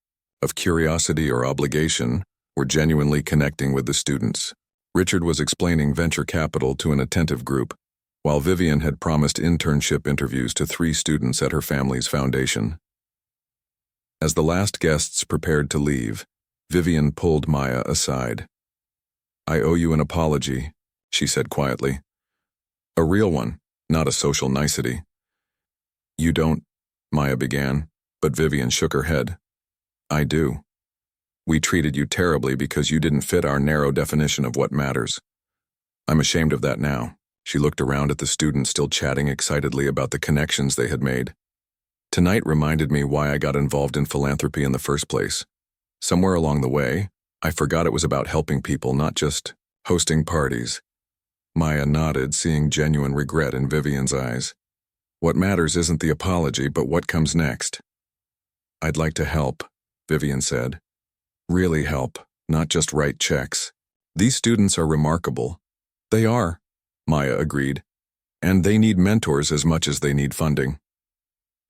of curiosity or obligation, were genuinely connecting with the students. Richard was explaining venture capital to an attentive group, while Vivian had promised internship interviews to 3 students at her family's foundation. As the last guests prepared to leave, Vivian pulled Maya aside. "I owe you an apology," she said quietly. "A real one, not a social nicety." "You don't," Maya began, but Vivian shook her head. "I do. We treated you terribly because you didn't fit our narrow definition of what matters. I'm ashamed of that now." She looked around at the students still chatting excitedly about the connections they had made. "Tonight reminded me why I got involved in philanthropy in the first place. Somewhere along the way, I forgot it was about helping people, not just hosting parties." Maya nodded, seeing genuine regret in Vivian's eyes. "What matters isn't the apology, but what comes next." "I'd like to help," Vivian said. "Really help, not just write checks. These students are remarkable." "They are," Maya agreed. "And they need mentors as much as they need funding."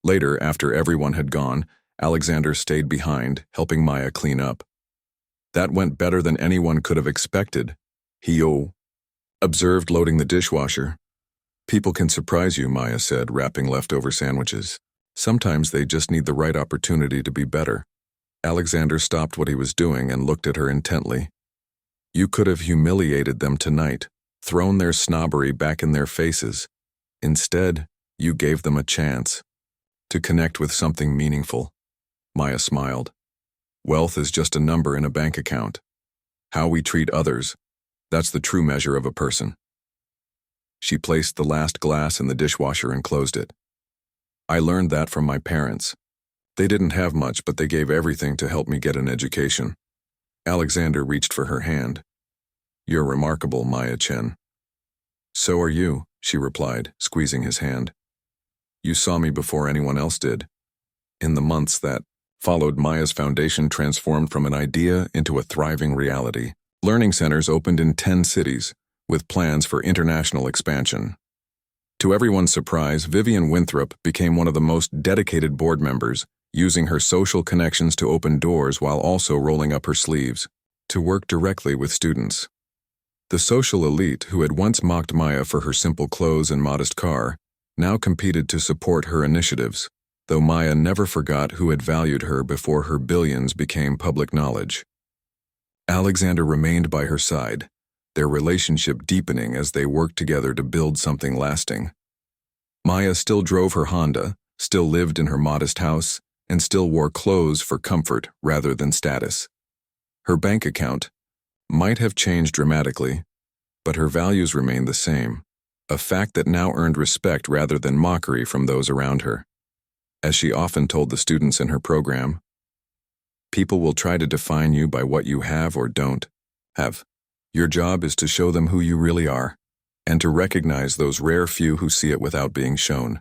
Later, after everyone had gone, Alexander stayed behind, helping Maya clean up. "That went better than anyone could have expected," he observed, loading the dishwasher. "People can surprise you," Maya said, wrapping leftover sandwiches. "Sometimes they just need the right opportunity to be better." Alexander stopped what he was doing and looked at her intently. "You could have humiliated them tonight, thrown their snobbery back in their faces. Instead, you gave them a chance to connect with something meaningful." Maya smiled. "Wealth is just a number in a bank account. How we treat others, that's the true measure of a person." She placed the last glass in the dishwasher and closed it. "I learned that from my parents. They didn't have much, but they gave everything to help me get an education." Alexander reached for her hand. "You're remarkable, Maya Chen." "So are you," she replied, squeezing his hand. "You saw me before anyone else did." In the months that followed, Maya's foundation transformed from an idea into a thriving reality. Learning centers opened in 10 cities, with plans for international expansion. To everyone's surprise, Vivian Winthrop became one of the most dedicated board members, using her social connections to open doors while also rolling up her sleeves to work directly with students. The social elite, who had once mocked Maya for her simple clothes and modest car, now competed to support her initiatives, though Maya never forgot who had valued her before her billions became public knowledge. Alexander remained by her side, their relationship deepening as they worked together to build something lasting. Maya still drove her Honda, still lived in her modest house, and still wore clothes for comfort rather than status. Her bank account might have changed dramatically, but her values remained the same, a fact that now earned respect rather than mockery from those around her. As she often told the students in her program, "People will try to define you by what you have or don't have. Your job is to show them who you really are, and to recognize those rare few who see it without being shown."